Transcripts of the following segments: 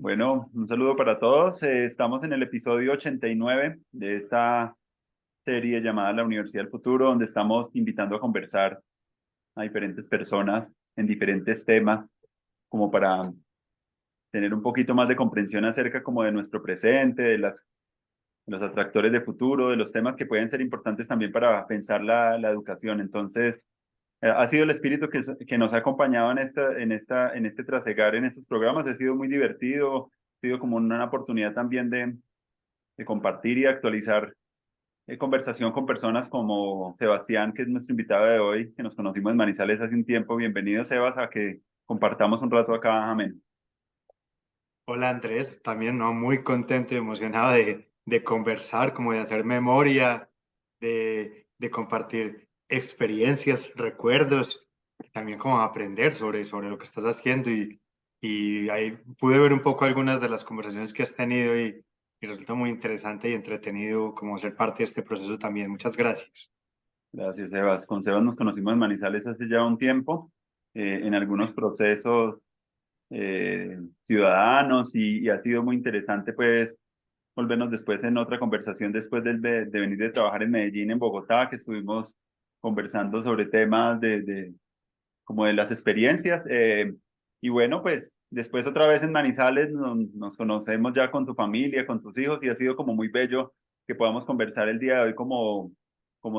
Bueno, un saludo para todos. Estamos en el episodio 89 de esta serie llamada La Universidad del Futuro, donde estamos invitando a conversar a diferentes personas en diferentes temas, como para tener un poquito más de comprensión acerca como de nuestro presente, de los atractores de futuro, de los temas que pueden ser importantes también para pensar la educación. Entonces, ha sido el espíritu que nos ha acompañado en este trasegar, en estos programas. Ha sido muy divertido, ha sido como una oportunidad también de compartir y actualizar conversación con personas como Sebastián, que es nuestro invitado de hoy, que nos conocimos en Manizales hace un tiempo. Bienvenido, Sebas, a que compartamos un rato acá. Amén. Hola Andrés, también no muy contento y emocionado de conversar, como de hacer memoria, de compartir experiencias, recuerdos, y también como aprender sobre lo que estás haciendo y ahí pude ver un poco algunas de las conversaciones que has tenido y resulta muy interesante y entretenido como ser parte de este proceso también. Muchas gracias. Gracias, Sebas. Con Sebas nos conocimos en Manizales hace ya un tiempo, en algunos procesos ciudadanos y ha sido muy interesante pues volvernos después en otra conversación después de venir de trabajar en Medellín, en Bogotá, que estuvimos conversando sobre temas como de las experiencias. Y bueno, pues después otra vez en Manizales nos conocemos ya con tu familia, con tus hijos y ha sido como muy bello que podamos conversar el día de hoy como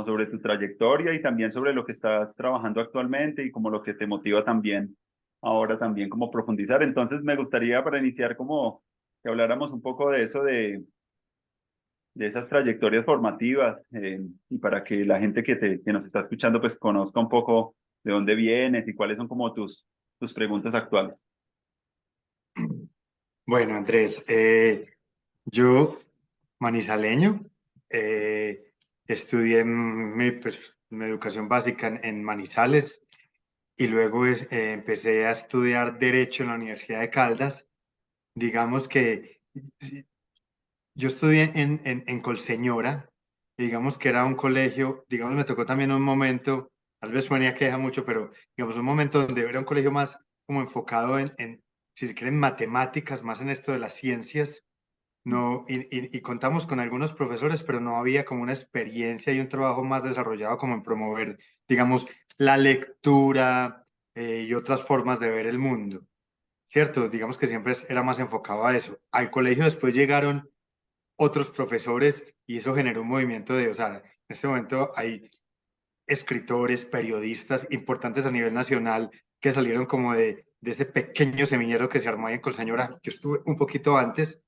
sobre tu trayectoria y también sobre lo que estás trabajando actualmente y como lo que te motiva también ahora también como profundizar. Entonces me gustaría para iniciar como que habláramos un poco de eso de esas trayectorias formativas y para que la gente que nos está escuchando pues conozca un poco de dónde vienes y cuáles son como tus preguntas actuales. Bueno, Andrés, yo manizaleño, estudié mi educación básica en Manizales y luego empecé a estudiar Derecho en la Universidad de Caldas. Digamos que sí, yo estudié en Colseñora, y digamos que era un colegio, digamos, me tocó también un momento, tal vez suene a queja mucho, pero digamos un momento donde era un colegio más como enfocado si se quieren, matemáticas, más en esto de las ciencias. No, y contamos con algunos profesores, pero no había como una experiencia y un trabajo más desarrollado como en promover, digamos, la lectura y otras formas de ver el mundo, ¿cierto? Digamos que siempre era más enfocado a eso. Al colegio después llegaron otros profesores y eso generó un movimiento o sea, en este momento hay escritores, periodistas importantes a nivel nacional que salieron como de ese pequeño semillero que se armó ahí en Colseñora. Yo estuve un poquito antes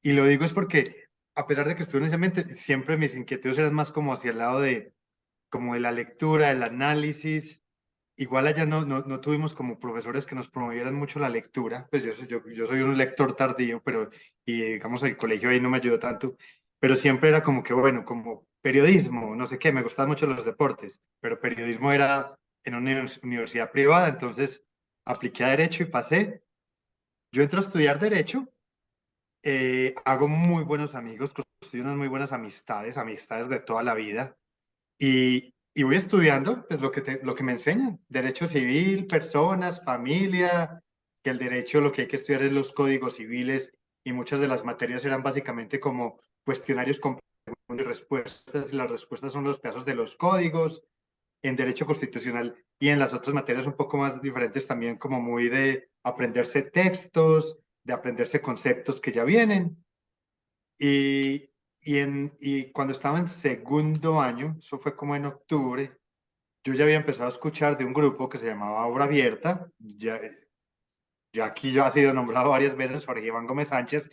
y lo digo es porque, a pesar de que estuve en ese ambiente, siempre mis inquietudes eran más como hacia el lado como de la lectura, el análisis. Igual allá no tuvimos como profesores que nos promovieran mucho la lectura, pues yo soy un lector tardío, pero, y digamos, el colegio ahí no me ayudó tanto, pero siempre era como que, bueno, como periodismo, no sé qué, me gustaban mucho los deportes, pero periodismo era en una universidad privada, entonces apliqué a Derecho y pasé. Yo entro a estudiar Derecho, hago muy buenos amigos, construyo unas muy buenas amistades de toda la vida y voy estudiando pues lo que me enseñan, derecho civil, personas, familia, que el derecho lo que hay que estudiar es los códigos civiles y muchas de las materias eran básicamente como cuestionarios con preguntas y respuestas y las respuestas son los pedazos de los códigos en derecho constitucional y en las otras materias un poco más diferentes también como muy de aprenderse textos, de aprenderse conceptos que ya vienen y, y cuando estaba en segundo año, eso fue como en octubre, yo ya había empezado a escuchar de un grupo que se llamaba Obra Abierta, ya aquí yo ha sido nombrado varias veces, Jorge Iván Gómez Sánchez,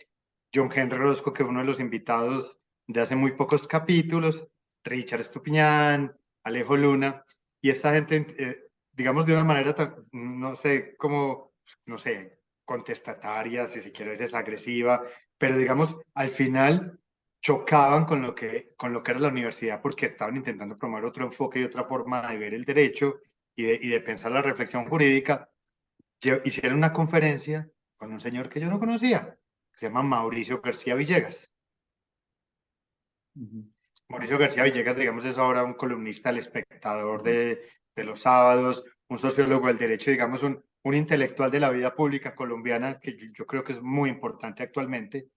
John Henry Rosco, que fue uno de los invitados de hace muy pocos capítulos, Richard Estupiñán, Alejo Luna, y esta gente, digamos de una manera, no sé cómo, no sé, contestataria, si quieres es agresiva, pero digamos, al final chocaban con lo que era la universidad porque estaban intentando promover otro enfoque y otra forma de ver el derecho y de pensar la reflexión jurídica. Hicieron una conferencia con un señor que yo no conocía, que se llama Mauricio García Villegas. Ujú. Mauricio García Villegas, digamos, es ahora un columnista del Espectador de los sábados, un sociólogo del derecho, digamos, un intelectual de la vida pública colombiana que yo creo que es muy importante actualmente.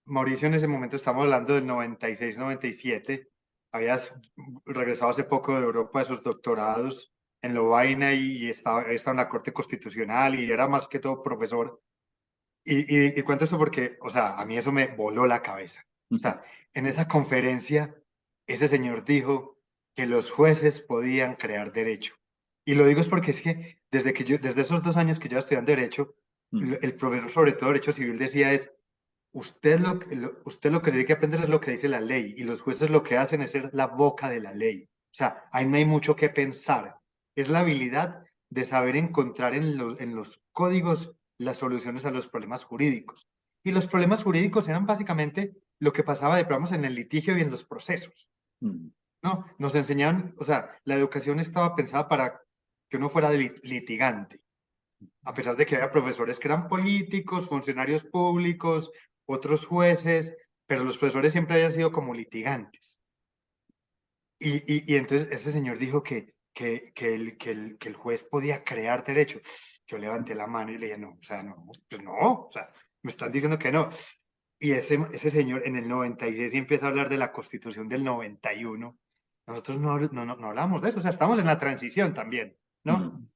Mauricio en ese momento, estamos hablando del 96, 97, había regresado hace poco de Europa de sus doctorados en Lovaina y estaba en la Corte Constitucional y era más que todo profesor. Y cuento eso porque, o sea, a mí eso me voló la cabeza. O sea, en esa conferencia, ese señor dijo que los jueces podían crear derecho. Y lo digo es porque es que desde esos 2 años que yo estudié derecho, el profesor sobre todo derecho civil decía es, usted lo que tiene que aprender es lo que dice la ley y los jueces lo que hacen es ser la boca de la ley. O sea, ahí no hay mucho que pensar. Es la habilidad de saber encontrar en los códigos las soluciones a los problemas jurídicos. Y los problemas jurídicos eran básicamente lo que pasaba, digamos, en el litigio y en los procesos. ¿No? Nos enseñaban, o sea, la educación estaba pensada para que uno fuera litigante, a pesar de que había profesores que eran políticos, funcionarios públicos, otros jueces, pero los profesores siempre habían sido como litigantes. Y entonces ese señor dijo que el juez podía crear derecho. Yo levanté la mano y le dije, no, o sea, no, pues no, o sea, me están diciendo que no. Y ese señor en el 96 empieza a hablar de la Constitución del 91. Nosotros no hablamos de eso, o sea, estamos en la transición también, ¿no?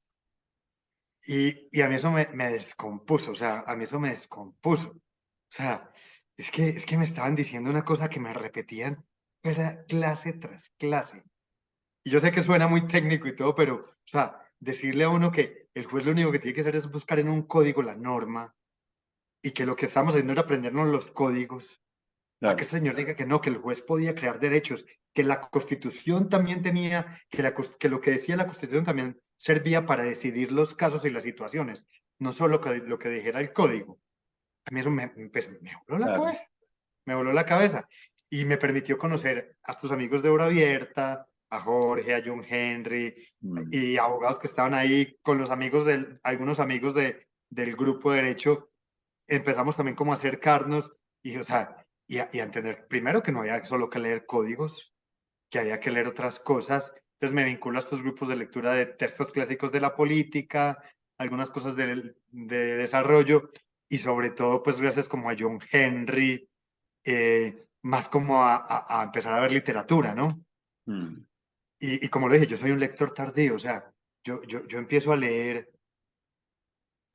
Y a mí eso me descompuso, o sea, a mí eso me descompuso. O sea, es que me estaban diciendo una cosa que me repetían, era clase tras clase. Y yo sé que suena muy técnico y todo, pero, o sea, decirle a uno que el juez lo único que tiene que hacer es buscar en un código la norma y que lo que estamos haciendo era aprendernos los códigos, a que Claro, este señor diga que no, que el juez podía crear derechos, que la Constitución también tenía, que lo que decía la Constitución también servía para decidir los casos y las situaciones, no solo lo que dijera el código. A mí eso pues, me voló la claro. cabeza, me voló la cabeza y me permitió conocer a tus amigos de Hora Abierta, a Jorge, a John Henry y abogados que estaban ahí con los amigos algunos amigos del grupo de derecho. Empezamos también como a acercarnos y, o sea, y a entender primero que no había solo que leer códigos, que había que leer otras cosas. Entonces me vinculo a estos grupos de lectura de textos clásicos de la política, algunas cosas de desarrollo y sobre todo pues gracias como a John Henry, más como a empezar a ver literatura, ¿no? Mm, Y como lo dije, yo soy un lector tardío, o sea, yo empiezo a leer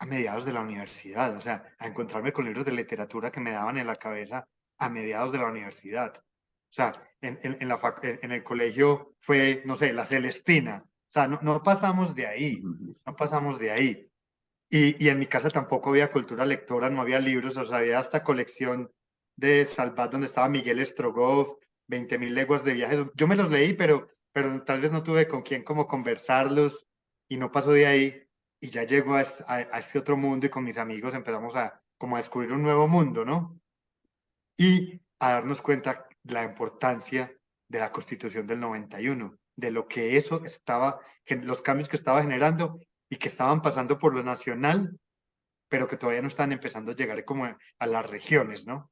a mediados de la universidad, o sea, a encontrarme con libros de literatura que me daban en la cabeza a mediados de la universidad. O sea, en el colegio fue, no sé, la Celestina. O sea, no pasamos de ahí, no pasamos de ahí. Y en mi casa tampoco había cultura lectora, no había libros, o sea, había hasta colección de Salvat donde estaba Miguel Strogoff, 20.000 leguas de viajes. Yo me los leí, pero tal vez no tuve con quién como conversarlos y no pasó de ahí. Y ya llego a este otro mundo y con mis amigos empezamos como a descubrir un nuevo mundo, ¿no? Y a darnos cuenta de la importancia de la Constitución del 91, de lo que eso estaba, los cambios que estaba generando y que estaban pasando por lo nacional, pero que todavía no están empezando a llegar como a las regiones, ¿no?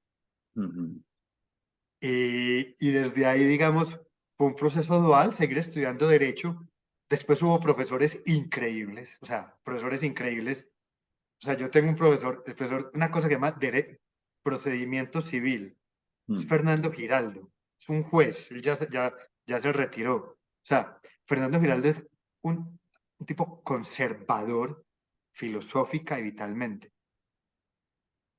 Y desde ahí, digamos, fue un proceso dual, seguir estudiando derecho. Después hubo profesores increíbles, o sea, profesores increíbles. O sea, yo tengo un profesor, el profesor, una cosa que se llama procedimiento civil. Es Fernando Giraldo, es un juez, él ya se retiró. O sea, Fernando Giraldo es un tipo conservador, filosófica y vitalmente,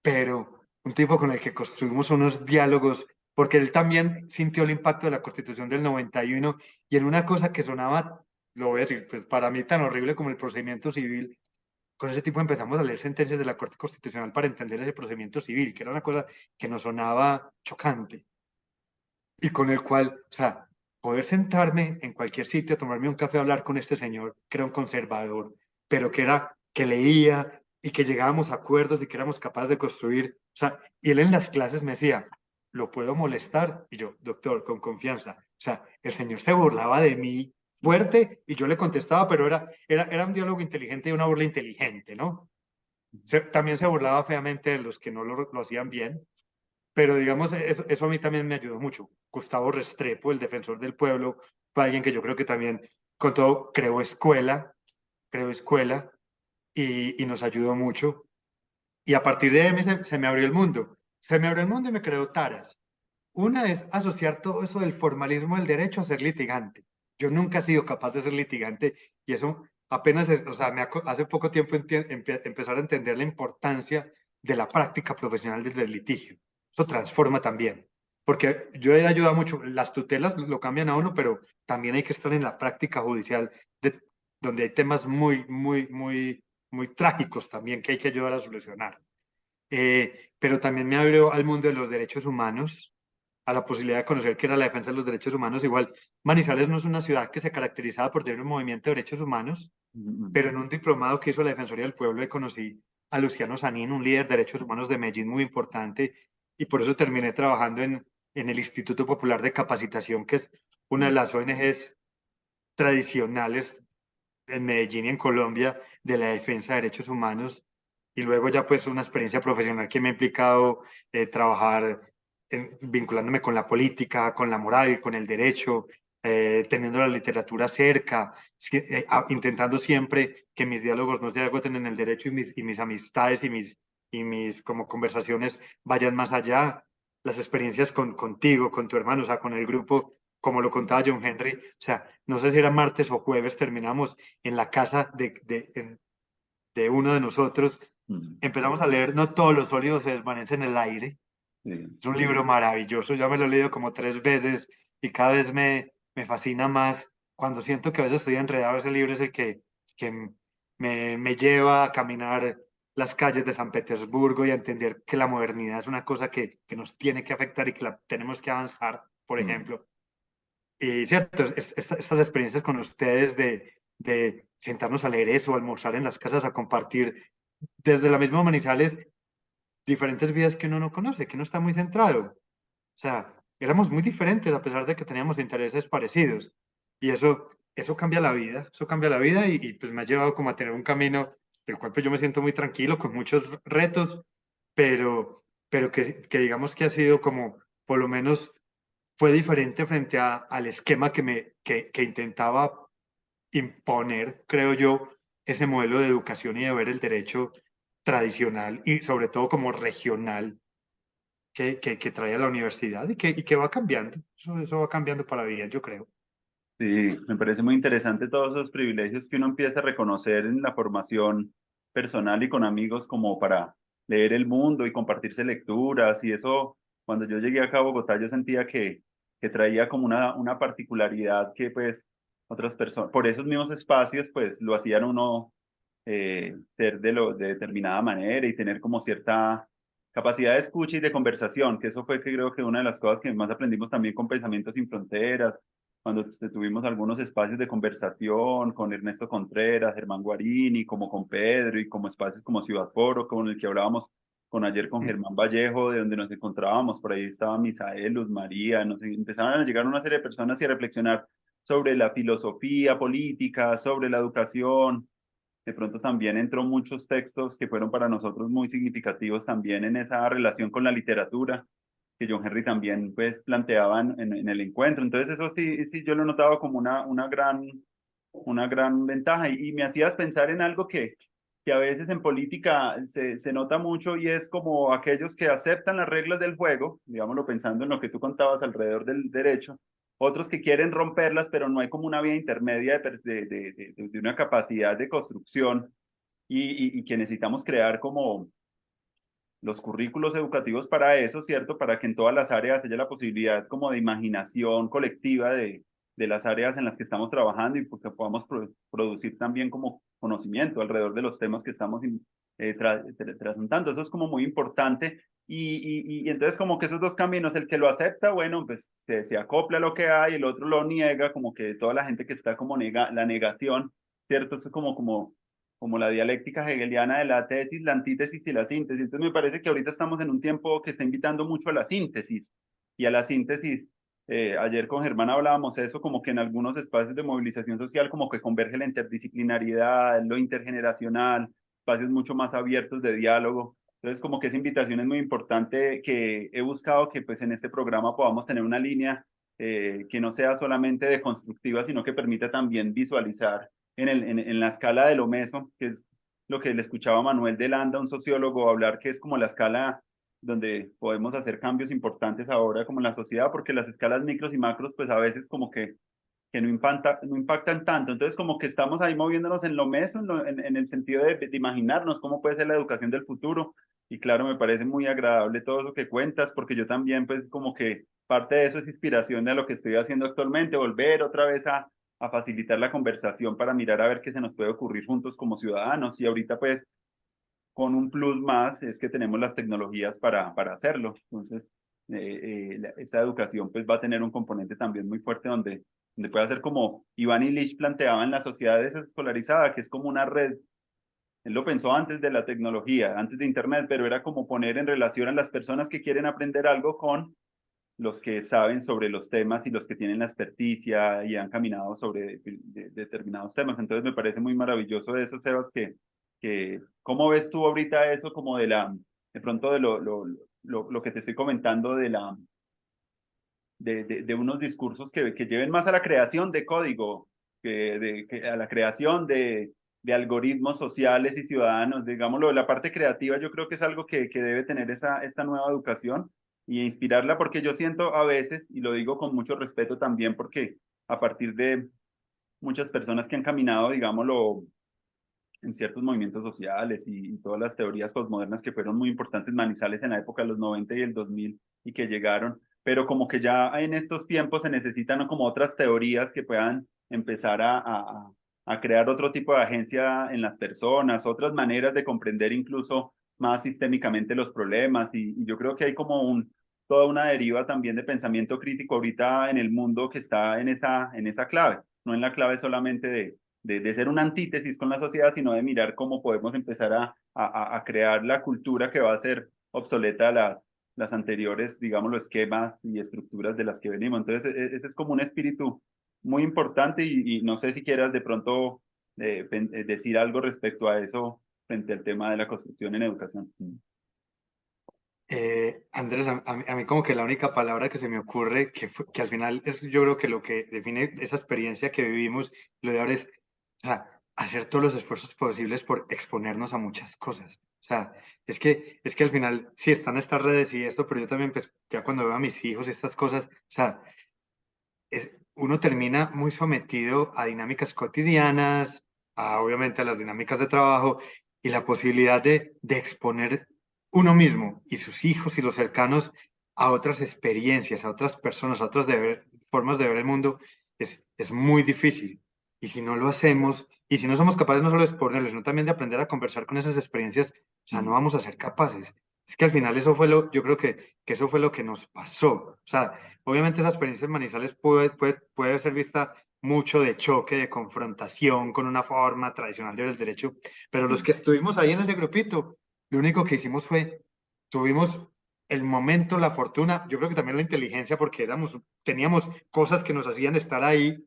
pero un tipo con el que construimos unos diálogos, porque él también sintió el impacto de la Constitución del 91 y en una cosa que sonaba, lo voy a decir, pues para mí tan horrible como el procedimiento civil, con ese tipo empezamos a leer sentencias de la Corte Constitucional para entender ese procedimiento civil, que era una cosa que nos sonaba chocante y con el cual, o sea, poder sentarme en cualquier sitio, tomarme un café, a hablar con este señor, que era un conservador, pero que leía y que llegábamos a acuerdos y que éramos capaces de construir, o sea, y él en las clases me decía, ¿lo puedo molestar? Y yo, doctor, con confianza. O sea, el señor se burlaba de mí fuerte y yo le contestaba, pero era un diálogo inteligente y una burla inteligente, ¿no? También se burlaba feamente de los que no lo hacían bien, pero digamos, eso a mí también me ayudó mucho. Gustavo Restrepo, el defensor del pueblo, fue alguien que yo creo que también, con todo, creó escuela, y nos ayudó mucho. Y a partir de ahí se me abrió el mundo. Se me abrió el mundo y me creó taras. Una es asociar todo eso del formalismo del derecho a ser litigante. Yo nunca he sido capaz de ser litigante y eso apenas es, o sea, hace poco tiempo empezar a entender la importancia de la práctica profesional del litigio. Eso transforma también, porque yo he ayudado mucho, las tutelas lo cambian a uno, pero también hay que estar en la práctica judicial, de, donde hay temas muy trágicos también que hay que ayudar a solucionar. Pero también me abrió al mundo de los derechos humanos, a la posibilidad de conocer qué era la defensa de los derechos humanos. Igual, Manizales no es una ciudad que se caracterizaba por tener un movimiento de derechos humanos, Mm, pero en un diplomado que hizo la Defensoría del Pueblo conocí a Luciano Sanín, un líder de derechos humanos de Medellín muy importante, y por eso terminé trabajando en el Instituto Popular de Capacitación, que es una de mm, las ONGs tradicionales en Medellín y en Colombia de la defensa de derechos humanos. Y luego ya pues una experiencia profesional que me ha implicado trabajar vinculándome con la política, con la moral, con el derecho, teniendo la literatura cerca, intentando siempre que mis diálogos no se agoten en el derecho y mis amistades y mis como conversaciones vayan más allá. Las experiencias contigo, con tu hermano, o sea, con el grupo, como lo contaba John Henry, o sea, no sé si era martes o jueves, terminamos en la casa de uno de nosotros, mm, empezamos a leer No todos los sólidos se desvanecen en el aire. sí. Es un libro maravilloso, ya me lo he leído como 3 veces y cada vez me fascina más. Cuando siento que a veces estoy enredado, ese libro es el que me lleva a caminar las calles de San Petersburgo y a entender que la modernidad es una cosa que nos tiene que afectar y que la tenemos que avanzar, por Mm. ejemplo. Y cierto, estas experiencias con ustedes de sentarnos a leer eso, almorzar en las casas, a compartir desde la misma Manizales diferentes vidas que uno no conoce, que no está muy centrado. O sea, éramos muy diferentes a pesar de que teníamos intereses parecidos. Y eso cambia la vida, eso cambia la vida pues me ha llevado como a tener un camino del cual pues yo me siento muy tranquilo, con muchos retos, pero que digamos que ha sido como, por lo menos fue diferente frente al esquema que intentaba imponer, creo yo, ese modelo de educación y de ver el derecho tradicional y sobre todo como regional que trae a la universidad y que va cambiando. Eso va cambiando para bien, yo creo. Sí, me parece muy interesante todos esos privilegios que uno empieza a reconocer en la formación personal y con amigos como para leer el mundo y compartirse lecturas y eso, cuando yo llegué acá a Bogotá yo sentía que traía como una particularidad que pues otras personas, por esos mismos espacios pues lo hacían uno ser de determinada manera y tener como cierta capacidad de escucha y de conversación, que eso fue que creo que una de las cosas que más aprendimos también con Pensamientos Sin Fronteras, cuando tuvimos algunos espacios de conversación con Ernesto Contreras, Germán Guarini, como con Pedro y como espacios como Ciudad Foro, con el que hablábamos ayer con Mm. Germán Vallejo, de donde nos encontrábamos, por ahí estaba Misael, Luz María, nos empezaron a llegar una serie de personas y a reflexionar sobre la filosofía política, sobre la educación. De pronto también entró muchos textos que fueron para nosotros muy significativos también en esa relación con la literatura, que John Henry también pues planteaba en el encuentro. Entonces eso sí, sí, yo lo notaba como una gran ventaja y me hacías pensar en algo que a veces en política se nota mucho y es como aquellos que aceptan las reglas del juego, digámoslo pensando en lo que tú contabas alrededor del derecho, otros que quieren romperlas, pero no hay como una vía intermedia de una capacidad de construcción y que necesitamos crear como los currículos educativos para eso, ¿cierto? Para que en todas las áreas haya la posibilidad como de imaginación colectiva de las áreas en las que estamos trabajando y pues que podamos producir también como conocimiento alrededor de los temas que estamos trasuntando. Eso es como muy importante y entonces como que esos dos caminos, el que lo acepta, bueno, pues se acopla a lo que hay, el otro lo niega, como que toda la gente que está como la negación, ¿cierto? Eso es como la dialéctica hegeliana de la tesis, la antítesis y la síntesis. Entonces me parece que ahorita estamos en un tiempo que está invitando mucho a la síntesis y a la síntesis. Ayer con Germán hablábamos eso, como que en algunos espacios de movilización social como que converge la interdisciplinaridad, lo intergeneracional, espacios mucho más abiertos de diálogo. Entonces como que esa invitación es muy importante que he buscado que pues en este programa podamos tener una línea que no sea solamente deconstructiva, sino que permita también visualizar en la escala de lo meso, que es lo que le escuchaba a Manuel de Landa, un sociólogo, hablar que es como la escala donde podemos hacer cambios importantes ahora como en la sociedad, porque las escalas micros y macros pues a veces como que no impactan tanto. Entonces, como que estamos ahí moviéndonos en lo meso, en el sentido de imaginarnos cómo puede ser la educación del futuro. Y claro, me parece muy agradable todo eso que cuentas, porque yo también, pues, como que parte de eso es inspiración de lo que estoy haciendo actualmente, volver otra vez a facilitar la conversación para mirar a ver qué se nos puede ocurrir juntos como ciudadanos. Y ahorita, pues, con un plus más es que tenemos las tecnologías para hacerlo. Entonces, esta educación pues va a tener un componente también muy fuerte donde puede ser como Iván Illich planteaba en la sociedad desescolarizada, que es como una red. Él lo pensó antes de la tecnología, antes de Internet, pero era como poner en relación a las personas que quieren aprender algo con los que saben sobre los temas y los que tienen la experticia y han caminado sobre determinados temas. Entonces me parece muy maravilloso eso, Sebas, ¿cómo ves tú ahorita eso como de pronto de lo que te estoy comentando de unos discursos que lleven más a la creación de código, que a la creación de algoritmos sociales y ciudadanos, digámoslo, la parte creativa yo creo que es algo que debe tener esta nueva educación y inspirarla, porque yo siento a veces, y lo digo con mucho respeto también, porque a partir de muchas personas que han caminado, digámoslo, en ciertos movimientos sociales y todas las teorías postmodernas que fueron muy importantes, Manizales en la época de los 90 y el 2000 y que llegaron, pero como que ya en estos tiempos se necesitan como otras teorías que puedan empezar a crear otro tipo de agencia en las personas, otras maneras de comprender incluso más sistémicamente los problemas y yo creo que hay como toda una deriva también de pensamiento crítico ahorita en el mundo que está en esa clave, no en la clave solamente de ser una antítesis con la sociedad, sino de mirar cómo podemos empezar a crear la cultura que va a ser obsoleta a las anteriores, digamos, los esquemas y estructuras de las que venimos. Entonces, ese es como un espíritu muy importante y no sé si quieras de pronto decir algo respecto a eso frente al tema de la construcción en educación. Andrés, a mí como que la única palabra que se me ocurre, que al final es yo creo que lo que define esa experiencia que vivimos, lo de ahora es, o sea, hacer todos los esfuerzos posibles por exponernos a muchas cosas. O sea, es que al final sí están estas redes y esto, pero yo también, pues, ya cuando veo a mis hijos y estas cosas, o sea, uno termina muy sometido a dinámicas cotidianas, obviamente a las dinámicas de trabajo y la posibilidad de exponer uno mismo y sus hijos y los cercanos a otras experiencias, a otras personas, a otras formas de ver el mundo, es muy difícil. Y si no lo hacemos, y si no somos capaces no solo de exponerlo, sino también de aprender a conversar con esas experiencias, o sea, no Mm, vamos a ser capaces. Es que al final eso fue yo creo que eso fue lo que nos pasó. O sea, obviamente esa experiencia en Manizales puede ser vista mucho de choque, de confrontación con una forma tradicional de ver el derecho, pero los mm, que estuvimos ahí en ese grupito, lo único que hicimos fue, tuvimos el momento, la fortuna, yo creo que también la inteligencia, porque teníamos cosas que nos hacían estar ahí,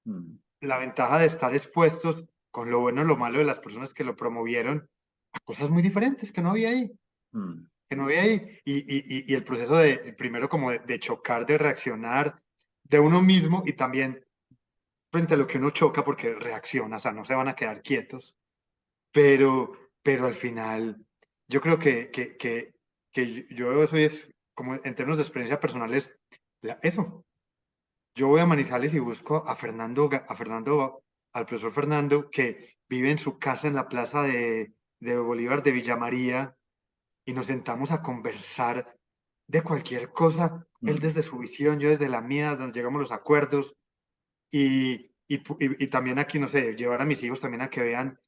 mm, la ventaja de estar expuestos con lo bueno y lo malo de las personas que lo promovieron a cosas muy diferentes que no había ahí mm, que no había ahí. Y el proceso primero como de chocar, de reaccionar de uno mismo y también frente a lo que uno choca porque reacciona, o sea, no se van a quedar quietos, pero al final yo creo que yo veo eso y es como en términos de experiencia personal es eso. Yo voy a Manizales y busco al profesor Fernando, que vive en su casa en la plaza de Bolívar de Villa María, y nos sentamos a conversar de cualquier cosa, él mm, desde su visión, yo desde la mía, donde llegamos a los acuerdos y también aquí, no sé, llevar a mis hijos también a que vean,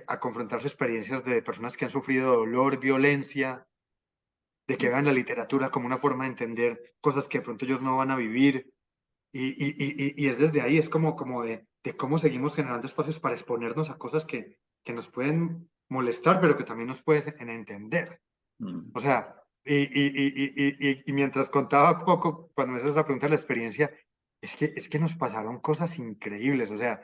a confrontarse experiencias de personas que han sufrido dolor, violencia, de que mm, vean la literatura como una forma de entender cosas que de pronto ellos no van a vivir y es desde ahí, es como de cómo seguimos generando espacios para exponernos a cosas que nos pueden molestar, pero que también nos pueden entender. mm, O sea, y mientras contaba un poco, cuando me haces esa pregunta de la experiencia, es que nos pasaron cosas increíbles. O sea,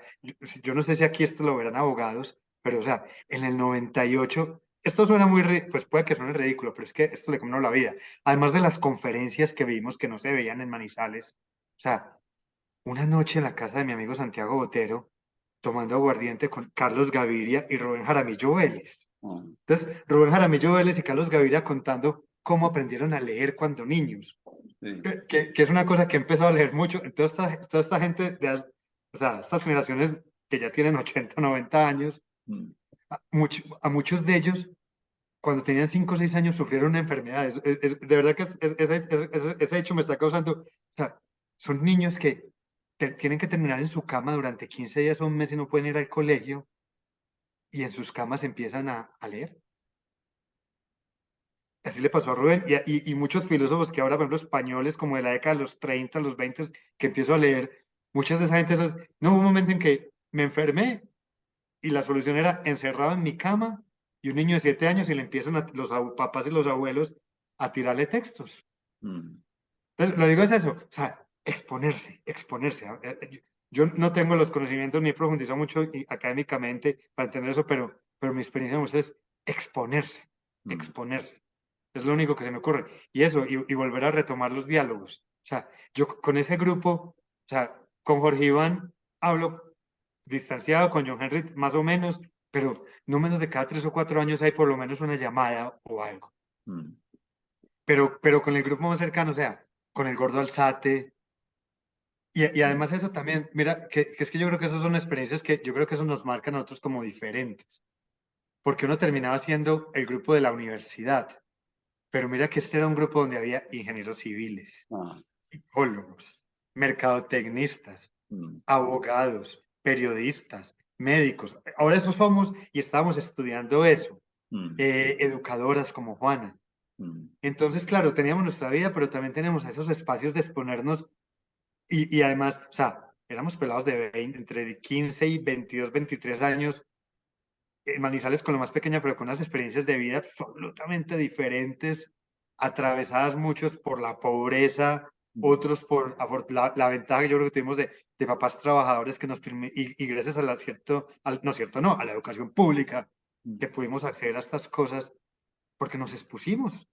yo no sé si aquí esto lo verán abogados, pero o sea, en el 98 esto suena pues puede que suene ridículo, pero es que esto le cambió la vida. Además de las conferencias que vimos que no se veían en Manizales, o sea, una noche en la casa de mi amigo Santiago Botero, tomando aguardiente con Carlos Gaviria y Rubén Jaramillo Vélez. Ah, Entonces, Rubén Jaramillo Vélez y Carlos Gaviria contando cómo aprendieron a leer cuando niños, sí. que es una cosa que he empezado a leer mucho. Entonces, toda esta gente, o sea, estas generaciones que ya tienen 80 90 años, Mm, a muchos de ellos, cuando tenían 5 o 6 años, sufrieron una enfermedad. De verdad que ese hecho me está causando, o sea, son niños que tienen que terminar en su cama durante 15 días o un mes y no pueden ir al colegio y en sus camas empiezan a leer. Así le pasó a Rubén y muchos filósofos que ahora, por ejemplo, españoles como de la década de los 30, los 20, que empiezo a leer, muchas de esa gente, no hubo un momento en que me enfermé y la solución era encerrado en mi cama y un niño de 7 años y le empiezan los papás y los abuelos a tirarle textos. mm, Entonces, lo digo es eso, o sea, exponerse, exponerse. Yo no tengo los conocimientos ni he profundizado mucho académicamente para entender eso, pero mi experiencia con es exponerse, mm, exponerse. Es lo único que se me ocurre. Y eso, y volver a retomar los diálogos. O sea, yo con ese grupo, o sea, con Jorge Iván hablo distanciado, con John Henry más o menos, pero no menos de cada 3 o 4 años hay por lo menos una llamada o algo. mm, Pero con el grupo más cercano, o sea, con el Gordo Alzate, y mm, además eso también, mira, que es que yo creo que esas son experiencias que yo creo que eso nos marca a nosotros como diferentes, porque uno terminaba siendo el grupo de la universidad, pero mira que este era un grupo donde había ingenieros civiles, ah, psicólogos, mercadotecnistas, mm, abogados, periodistas, médicos. Ahora eso somos y estábamos estudiando eso. mm, Educadoras como Juana. mm, Entonces, claro, teníamos nuestra vida, pero también tenemos esos espacios de exponernos y además, o sea, éramos pelados de 20, entre 15 y 22, 23 años, Manizales con lo más pequeña, pero con unas experiencias de vida absolutamente diferentes, atravesadas muchos por la pobreza, mm, otros por la ventaja que yo creo que tuvimos de papás trabajadores que nos y gracias a la cierto, no cierto, no, a la educación pública, mm, que pudimos acceder a estas cosas porque nos expusimos.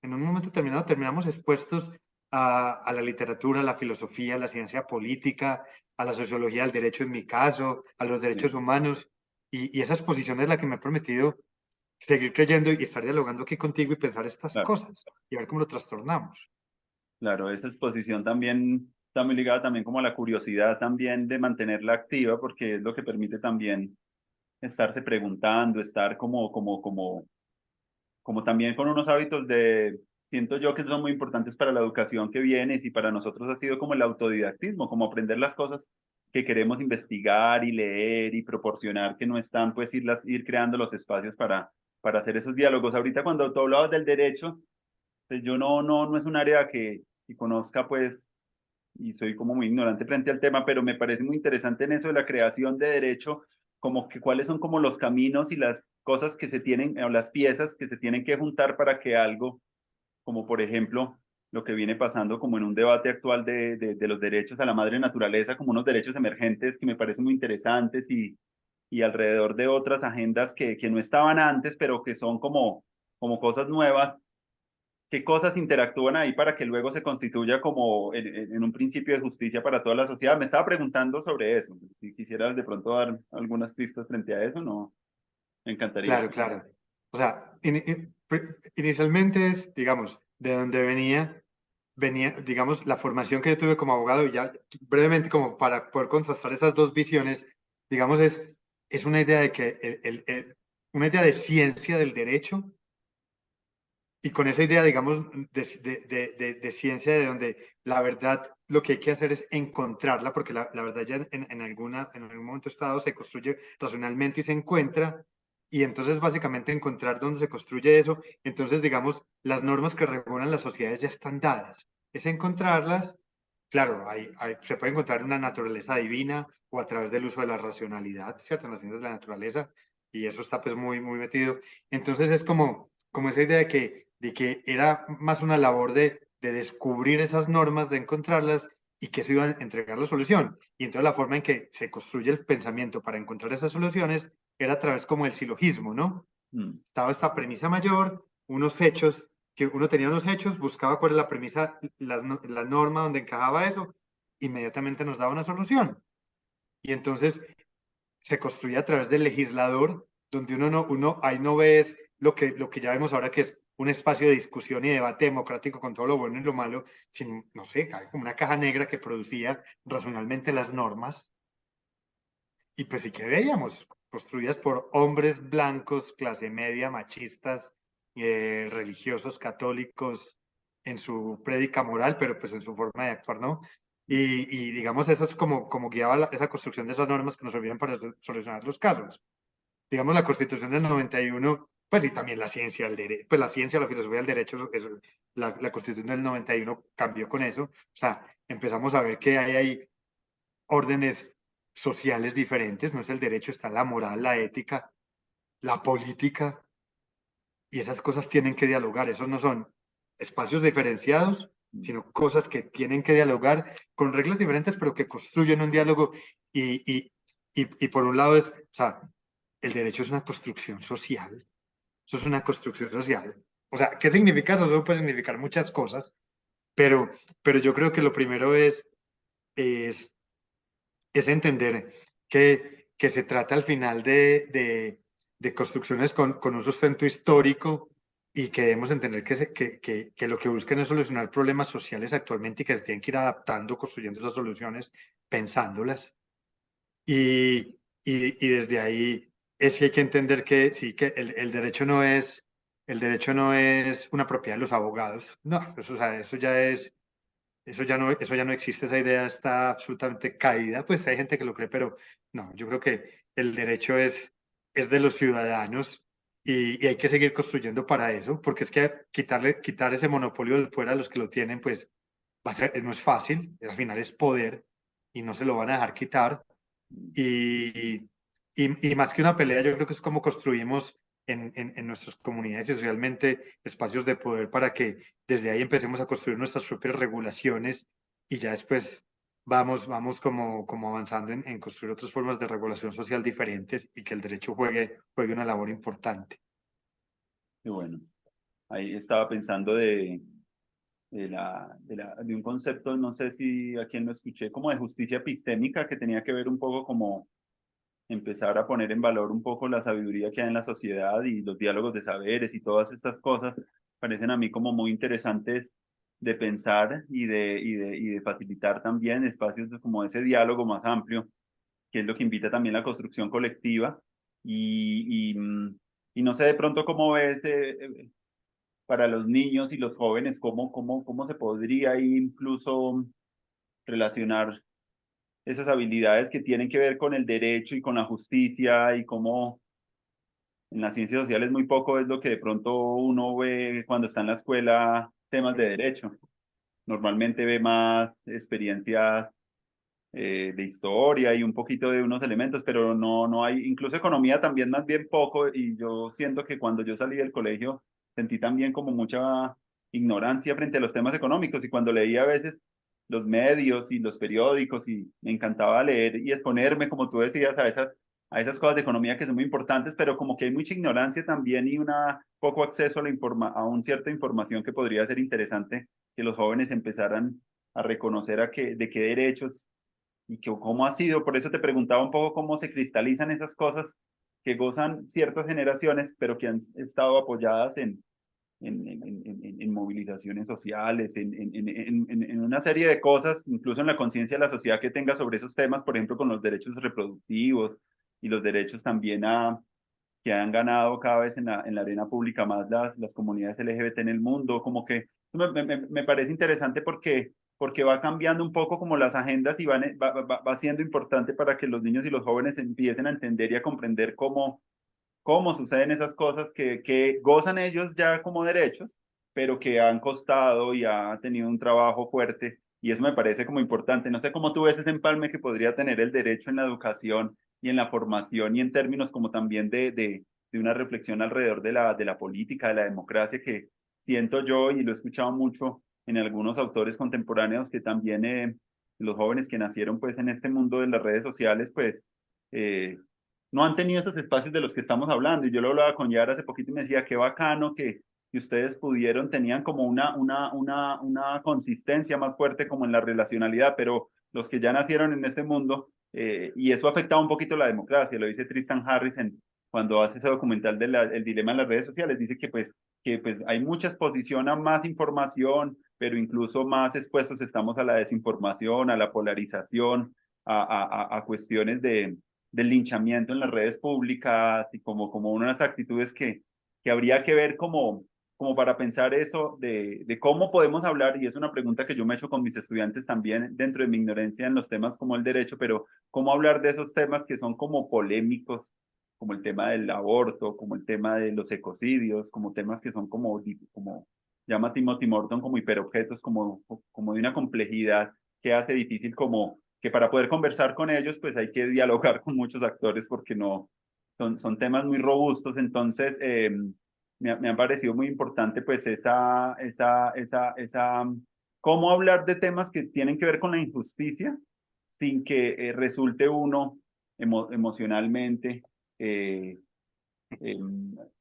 En un momento determinado terminamos expuestos a la literatura, a la filosofía, a la ciencia política, a la sociología, al derecho en mi caso, a los derechos sí, humanos, y esa exposición es la que me ha permitido seguir creyendo y estar dialogando aquí contigo y pensar estas claro. cosas y ver cómo lo trastornamos. Claro, esa exposición también está muy ligada también como a la curiosidad también de mantenerla activa, porque es lo que permite también estarse preguntando, estar como también con unos hábitos siento yo que son muy importantes para la educación que viene y para nosotros ha sido como el autodidactismo, como aprender las cosas que queremos investigar y leer y proporcionar que no están, pues ir creando los espacios para hacer esos diálogos. Ahorita cuando tú hablabas del derecho, pues yo no es un área que conozca, pues, y soy como muy ignorante frente al tema, pero me parece muy interesante en eso de la creación de derecho, como que cuáles son como los caminos y las cosas que se tienen, o las piezas que se tienen que juntar para que algo, como por ejemplo lo que viene pasando como en un debate actual de los derechos a la madre naturaleza, como unos derechos emergentes que me parecen muy interesantes y alrededor de otras agendas que no estaban antes, pero que son como cosas nuevas. ¿Qué cosas interactúan ahí para que luego se constituya como en un principio de justicia para toda la sociedad? Me estaba preguntando sobre eso. Si quisieras de pronto dar algunas pistas frente a eso, no, me encantaría. Claro, claro. O sea, inicialmente es, digamos, de donde venía, digamos, la formación que yo tuve como abogado, y ya brevemente como para poder contrastar esas dos visiones, digamos, es una idea de que una idea de ciencia del derecho, y con esa idea, digamos, de ciencia de donde la verdad lo que hay que hacer es encontrarla, porque la verdad ya en algún momento estado se construye racionalmente y se encuentra, y entonces básicamente encontrar dónde se construye eso, entonces digamos, las normas que regulan las sociedades ya están dadas, es encontrarlas, claro, se puede encontrar una naturaleza divina o a través del uso de la racionalidad, ¿cierto? En las ciencias de la naturaleza, y eso está pues muy, muy metido. Entonces es como esa idea de que era más una labor de descubrir esas normas, de encontrarlas y que se iba a entregar la solución. Y entonces la forma en que se construye el pensamiento para encontrar esas soluciones era a través como el silogismo, ¿no? Mm, Estaba esta premisa mayor, unos hechos, que uno tenía unos hechos, buscaba cuál es la premisa, la norma donde encajaba eso, inmediatamente nos daba una solución. Y entonces se construye a través del legislador, donde uno ahí no ves lo que ya vemos ahora, que es un espacio de discusión y debate democrático con todo lo bueno y lo malo, sino, no sé, como una caja negra que producía racionalmente las normas. Y pues sí que veíamos, construidas por hombres blancos, clase media, machistas, religiosos, católicos, en su prédica moral, pero pues en su forma de actuar, ¿no? Y digamos, eso es como guiaba esa construcción de esas normas que nos servían para solucionar los casos. Digamos, la Constitución del 91, pues y también la ciencia, el derecho, pues la ciencia, la filosofía del derecho, la Constitución del 91 cambió con eso. O sea, empezamos a ver que hay órdenes sociales diferentes, no es el derecho, está la moral, la ética, la política, y esas cosas tienen que dialogar, esos no son espacios diferenciados, sino cosas que tienen que dialogar con reglas diferentes, pero que construyen un diálogo y por un lado es, o sea, el derecho es una construcción social, eso es una construcción social. O sea, ¿qué significa eso? Eso puede significar muchas cosas, pero, pero yo creo que lo primero es es entender que se trata al final de construcciones con un sustento histórico y que debemos entender que lo que buscan es solucionar problemas sociales actualmente y que se tienen que ir adaptando, construyendo esas soluciones, pensándolas. Y desde ahí es que hay que entender que sí, que el derecho no es una propiedad de los abogados. No, eso, o sea, eso ya no existe, esa idea está absolutamente caída, pues hay gente que lo cree, pero no, yo creo que el derecho es de los ciudadanos y hay que seguir construyendo para eso, porque es que quitar ese monopolio del poder a los que lo tienen, pues no es fácil, al final es poder y no se lo van a dejar quitar. Y, y más que una pelea, yo creo que es como construimos en nuestras comunidades y socialmente espacios de poder para que desde ahí empecemos a construir nuestras propias regulaciones y ya después vamos como avanzando en construir otras formas de regulación social diferentes y que el derecho juegue una labor importante. Y bueno, ahí estaba pensando de un concepto, no sé si a quién lo escuché, como de justicia epistémica, que tenía que ver un poco como empezar a poner en valor un poco la sabiduría que hay en la sociedad y los diálogos de saberes y todas estas cosas parecen a mí como muy interesantes de pensar y de facilitar también espacios como ese diálogo más amplio, que es lo que invita también la construcción colectiva. Y no sé de pronto cómo ves para los niños y los jóvenes, cómo se podría incluso relacionar esas habilidades que tienen que ver con el derecho y con la justicia y cómo en las ciencias sociales muy poco es lo que de pronto uno ve cuando está en la escuela temas de derecho. Normalmente ve más experiencias de historia y un poquito de unos elementos, pero no hay, incluso economía también más bien poco y yo siento que cuando yo salí del colegio sentí también como mucha ignorancia frente a los temas económicos y cuando leía a veces los medios y los periódicos y me encantaba leer y exponerme, como tú decías, a esas cosas de economía que son muy importantes, pero como que hay mucha ignorancia también y una poco acceso a una cierta información que podría ser interesante que los jóvenes empezaran a reconocer de qué derechos y que cómo ha sido, por eso te preguntaba un poco cómo se cristalizan esas cosas que gozan ciertas generaciones, pero que han estado apoyadas en movilizaciones sociales, en una serie de cosas, incluso en la conciencia de la sociedad que tenga sobre esos temas, por ejemplo, con los derechos reproductivos y los derechos también que han ganado cada vez en la arena pública más las comunidades LGBT en el mundo, como que me parece interesante porque va cambiando un poco como las agendas y va siendo importante para que los niños y los jóvenes empiecen a entender y a comprender cómo suceden esas cosas que gozan ellos ya como derechos, pero que han costado y ha tenido un trabajo fuerte. Y eso me parece como importante. No sé cómo tú ves ese empalme que podría tener el derecho en la educación y en la formación y en términos como también de una reflexión alrededor de la política, de la democracia, que siento yo y lo he escuchado mucho en algunos autores contemporáneos que también los jóvenes que nacieron pues en este mundo de las redes sociales pues eh, no han tenido esos espacios de los que estamos hablando. Y yo lo hablaba con Yara hace poquito y me decía, qué bacano que ustedes tenían como una consistencia más fuerte como en la relacionalidad, pero los que ya nacieron en este mundo y eso ha afectado un poquito la democracia, lo dice Tristan Harris cuando hace ese documental de el dilema en las redes sociales, dice que pues hay mucha exposición a más información, pero incluso más expuestos estamos a la desinformación, a la polarización, a cuestiones del linchamiento en las redes públicas y como unas actitudes que habría que ver como para pensar eso de cómo podemos hablar, y es una pregunta que yo me he hecho con mis estudiantes también dentro de mi ignorancia en los temas como el derecho, pero cómo hablar de esos temas que son como polémicos, como el tema del aborto, como el tema de los ecocidios, como temas que son como llama Timothy Morton, como hiperobjetos, como de una complejidad que hace difícil como que para poder conversar con ellos, pues hay que dialogar con muchos actores porque no, son temas muy robustos, entonces me ha parecido muy importante pues cómo hablar de temas que tienen que ver con la injusticia sin que resulte uno emocionalmente eh, eh,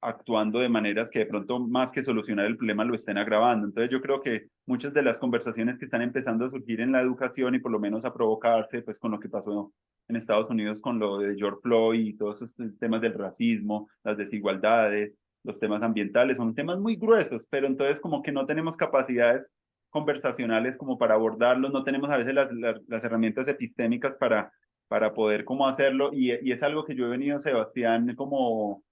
actuando de maneras que de pronto más que solucionar el problema lo estén agravando. Entonces yo creo que muchas de las conversaciones que están empezando a surgir en la educación y por lo menos a provocarse pues con lo que pasó en Estados Unidos con lo de George Floyd y todos esos temas del racismo, las desigualdades, los temas ambientales, son temas muy gruesos, pero entonces como que no tenemos capacidades conversacionales como para abordarlos, no tenemos a veces las herramientas epistémicas para poder cómo hacerlo y es algo que yo he venido, Sebastián, como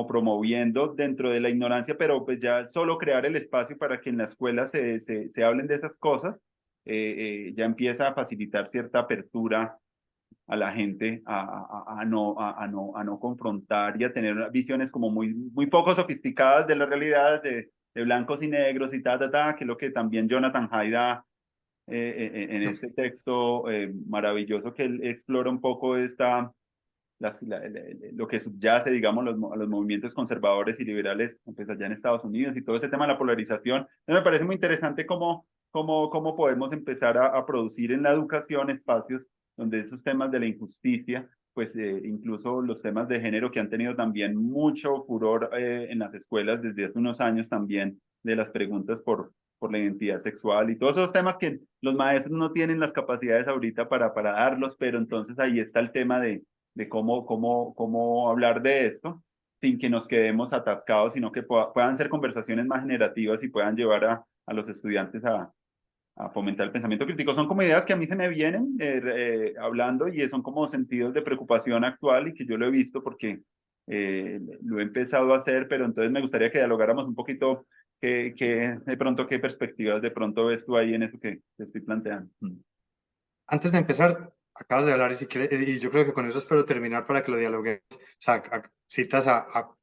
promoviendo dentro de la ignorancia, pero pues ya solo crear el espacio para que en la escuela se hablen de esas cosas, ya empieza a facilitar cierta apertura a la gente a no confrontar y a tener visiones como muy poco sofisticadas de la realidad, de blancos y negros y que es lo que también Jonathan Haidt da en este texto maravilloso que él explora un poco lo que subyace, digamos, a los movimientos conservadores y liberales, pues allá en Estados Unidos y todo ese tema de la polarización. Entonces me parece muy interesante cómo podemos empezar a producir en la educación espacios donde esos temas de la injusticia, pues incluso los temas de género que han tenido también mucho furor en las escuelas desde hace unos años también, de las preguntas por la identidad sexual y todos esos temas que los maestros no tienen las capacidades ahorita para darlos, pero entonces ahí está el tema de cómo hablar de esto sin que nos quedemos atascados, sino que puedan ser conversaciones más generativas y puedan llevar a los estudiantes a fomentar el pensamiento crítico. Son como ideas que a mí se me vienen hablando y son como sentidos de preocupación actual y que yo lo he visto porque lo he empezado a hacer, pero entonces me gustaría que dialogáramos un poquito de pronto qué perspectivas de pronto ves tú ahí en eso que te estoy planteando. Antes de empezar, acabas de hablar y, si quieres, y yo creo que con eso espero terminar para que lo dialoguemos. O sea, citas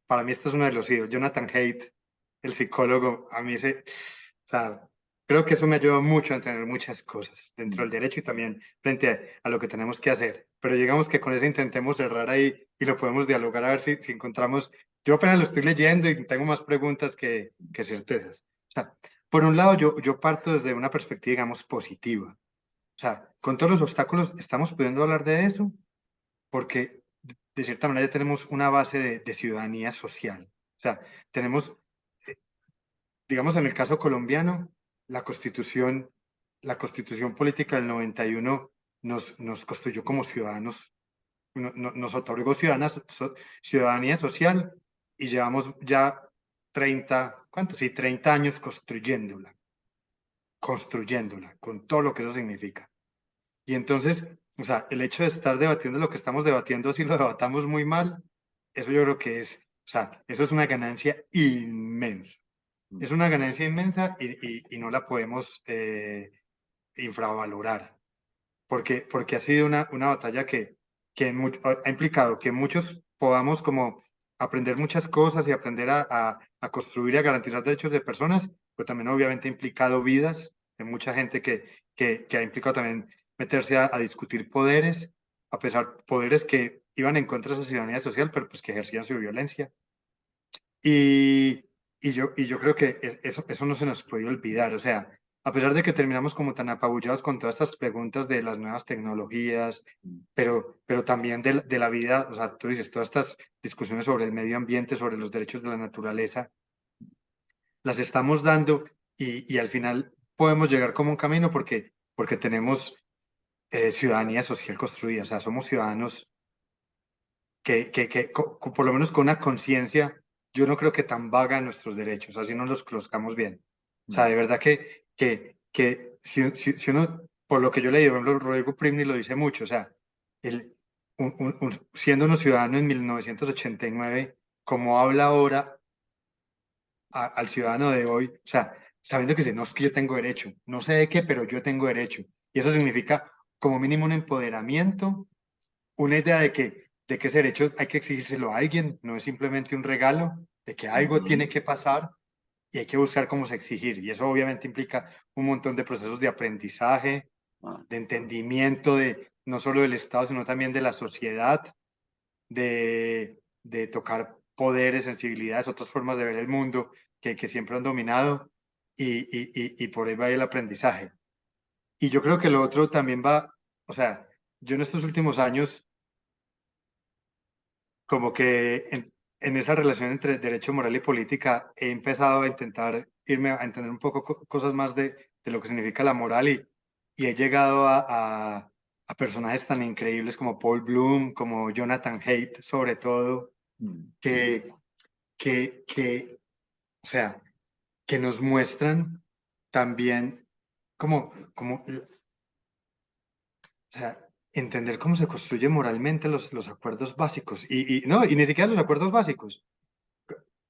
para mí este es uno de los ídolos, Jonathan Haidt, el psicólogo, a mí o sea, creo que eso me ayuda mucho a entender muchas cosas dentro del derecho y también frente a lo que tenemos que hacer. Pero digamos que con eso intentemos cerrar ahí y lo podemos dialogar a ver si encontramos. Yo apenas lo estoy leyendo y tengo más preguntas que certezas. O sea, por un lado, yo parto desde una perspectiva, digamos, positiva. O sea, con todos los obstáculos estamos pudiendo hablar de eso porque de cierta manera ya tenemos una base de ciudadanía social. O sea, tenemos, eh, digamos, en el caso colombiano, la constitución política del 91 nos construyó como ciudadanos, nos otorgó ciudadanía social y llevamos ya 30, ¿cuánto? Sí, 30 años construyéndola, con todo lo que eso significa. Y entonces, o sea, el hecho de estar debatiendo lo que estamos debatiendo, si lo debatamos muy mal, eso yo creo que o sea, eso es una ganancia inmensa. Es una ganancia inmensa y no la podemos infravalorar, porque ha sido una batalla que ha implicado que muchos podamos como aprender muchas cosas y aprender a construir y a garantizar derechos de personas, pero también obviamente ha implicado vidas de mucha gente que ha implicado también meterse a discutir poderes, a pesar poderes que iban en contra de esa ciudadanía social, pero pues que ejercían su violencia. Y, y yo creo que eso no se nos puede olvidar. O sea, a pesar de que terminamos como tan apabullados con todas estas preguntas de las nuevas tecnologías, pero también de la vida, o sea, tú dices, todas estas discusiones sobre el medio ambiente, sobre los derechos de la naturaleza, las estamos dando y al final podemos llegar como un camino porque tenemos ciudadanía social construida, o sea, somos ciudadanos por lo menos con una conciencia, yo no creo que tan vaga en nuestros derechos, así no los conozcamos bien. O sea, Mm, de verdad que si uno, por lo que yo he leído, por ejemplo, Rodrigo Primni lo dice mucho, o sea, el, siendo uno ciudadano en 1989, como habla ahora al ciudadano de hoy, o sea, sabiendo que dice, no es que yo tengo derecho, no sé de qué, pero yo tengo derecho. Y eso significa como mínimo un empoderamiento, una idea de que ese derecho hay que exigírselo a alguien, no es simplemente un regalo, de que algo ujú, tiene que pasar y hay que buscar cómo se exigir. Y eso obviamente implica un montón de procesos de aprendizaje, ah, de entendimiento de no solo del Estado, sino también de la sociedad, de tocar poderes, sensibilidades, otras formas de ver el mundo que siempre han dominado y por ahí va el aprendizaje. Y yo creo que lo otro también va, o sea, yo en estos últimos años como que en esa relación entre derecho moral y política he empezado a intentar irme a entender un poco cosas más de lo que significa la moral y he llegado a personajes tan increíbles como Paul Bloom, como Jonathan Haidt, sobre todo, mm, que, que, o sea, que nos muestran también como, o sea, entender cómo se construye moralmente los acuerdos básicos no, y ni siquiera los acuerdos básicos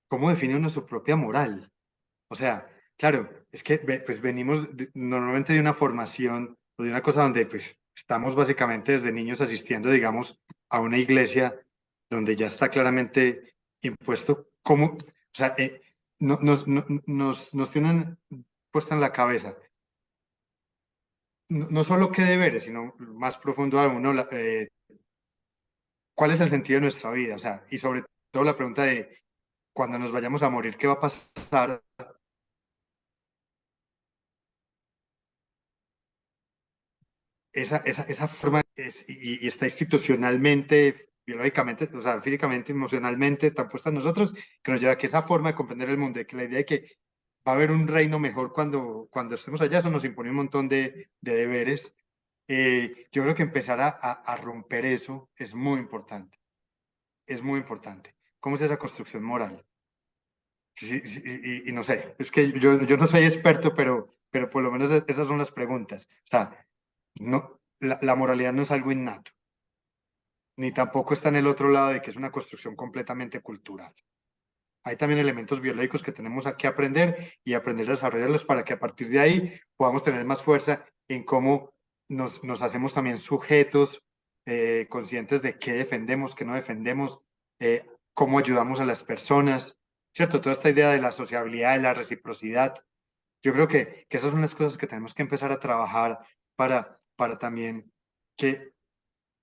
cómo define uno su propia moral. O sea, claro, es que pues venimos normalmente de una formación o de una cosa donde pues estamos básicamente desde niños asistiendo, digamos, a una iglesia donde ya está claramente impuesto cómo, o sea, nos tienen puesta en la cabeza no solo qué deberes, sino más profundo aún, ¿no? ¿Cuál es el sentido de nuestra vida? O sea, y sobre todo la pregunta de cuando nos vayamos a morir, ¿qué va a pasar? Esa forma y está institucionalmente, biológicamente, o sea, físicamente, emocionalmente, está puesta en nosotros, que nos lleva a que esa forma de comprender el mundo, de que la idea de que va a haber un reino mejor cuando estemos allá, eso nos impone un montón de deberes. Yo creo que empezar a romper eso es muy importante. ¿Cómo es esa construcción moral? Sí, sí, y no sé, es que yo no soy experto, pero por lo menos esas son las preguntas. O sea, no, la moralidad no es algo innato, ni tampoco está en el otro lado de que es una construcción completamente cultural. Hay también elementos biológicos que tenemos que aprender y aprender a desarrollarlos para que a partir de ahí podamos tener más fuerza en cómo nos hacemos también sujetos conscientes de qué defendemos, qué no defendemos, cómo ayudamos a las personas, ¿cierto? Toda esta idea de la sociabilidad, de la reciprocidad. Yo creo que esas son las cosas que tenemos que empezar a trabajar para también que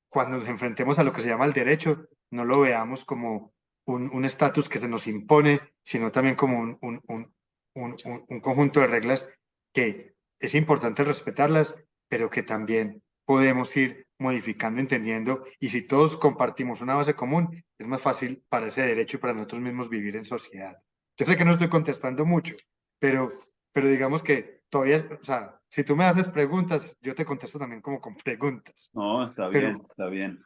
cuando nos enfrentemos a lo que se llama el derecho, no lo veamos como un estatus que se nos impone, sino también como un conjunto de reglas que es importante respetarlas, pero que también podemos ir modificando, entendiendo, y si todos compartimos una base común, es más fácil para ese derecho y para nosotros mismos vivir en sociedad. Yo sé que no estoy contestando mucho, pero, pero digamos que todavía, o sea, si tú me haces preguntas, yo te contesto también como con preguntas, no, está bien, pero está bien.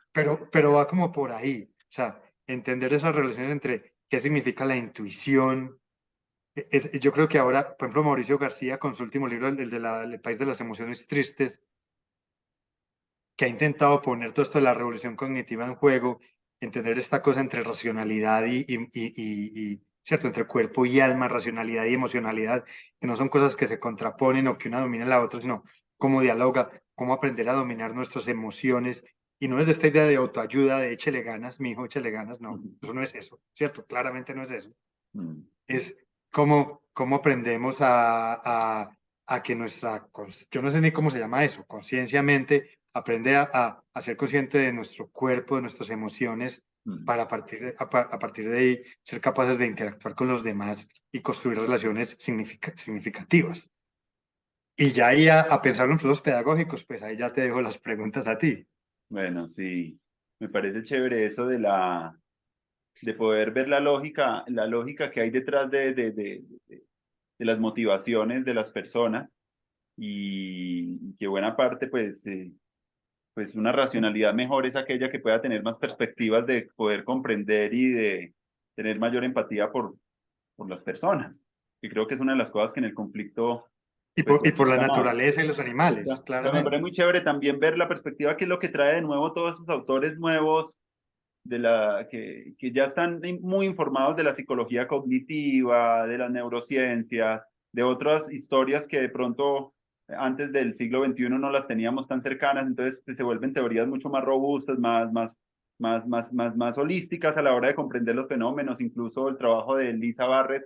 pero va como por ahí, o sea, entender esas relaciones entre qué significa la intuición. Yo creo que ahora, por ejemplo, Mauricio García, con su último libro, el País de las Emociones Tristes, que ha intentado poner todo esto de la revolución cognitiva en juego, entender esta cosa entre racionalidad ¿cierto? Entre cuerpo y alma, racionalidad y emocionalidad, que no son cosas que se contraponen o que una domina a la otra, sino cómo dialoga, cómo aprender a dominar nuestras emociones. Y no es de esta idea de autoayuda, de échele ganas, mi hijo, échele ganas, no, eso no es eso, ¿cierto? Claramente no es eso. Mm, Es cómo aprendemos a que yo no sé ni cómo se llama eso, concienciamente, aprende a ser consciente de nuestro cuerpo, de nuestras emociones, mm. para a partir de ahí ser capaces de interactuar con los demás y construir relaciones significativas. Y ya ahí a pensar en procesos pedagógicos, pues ahí ya te dejo las preguntas a ti. Bueno, sí, me parece chévere eso de poder ver la lógica que hay detrás de las motivaciones de las personas y que buena parte, pues, pues una racionalidad mejor es aquella que pueda tener más perspectivas de poder comprender y de tener mayor empatía por las personas. Y creo que es una de las cosas que en el conflicto pues se y por la aplica más. naturaleza y los animales, O sea, me parece claramente. muy chévere también ver la perspectiva que es lo que trae de nuevo todos esos autores nuevos que ya están muy informados de la psicología cognitiva, de las neurociencias, de otras historias que de pronto antes del siglo XXI no las teníamos tan cercanas, entonces pues, se vuelven teorías mucho más robustas, más holísticas a la hora de comprender los fenómenos, incluso el trabajo de Lisa Barrett,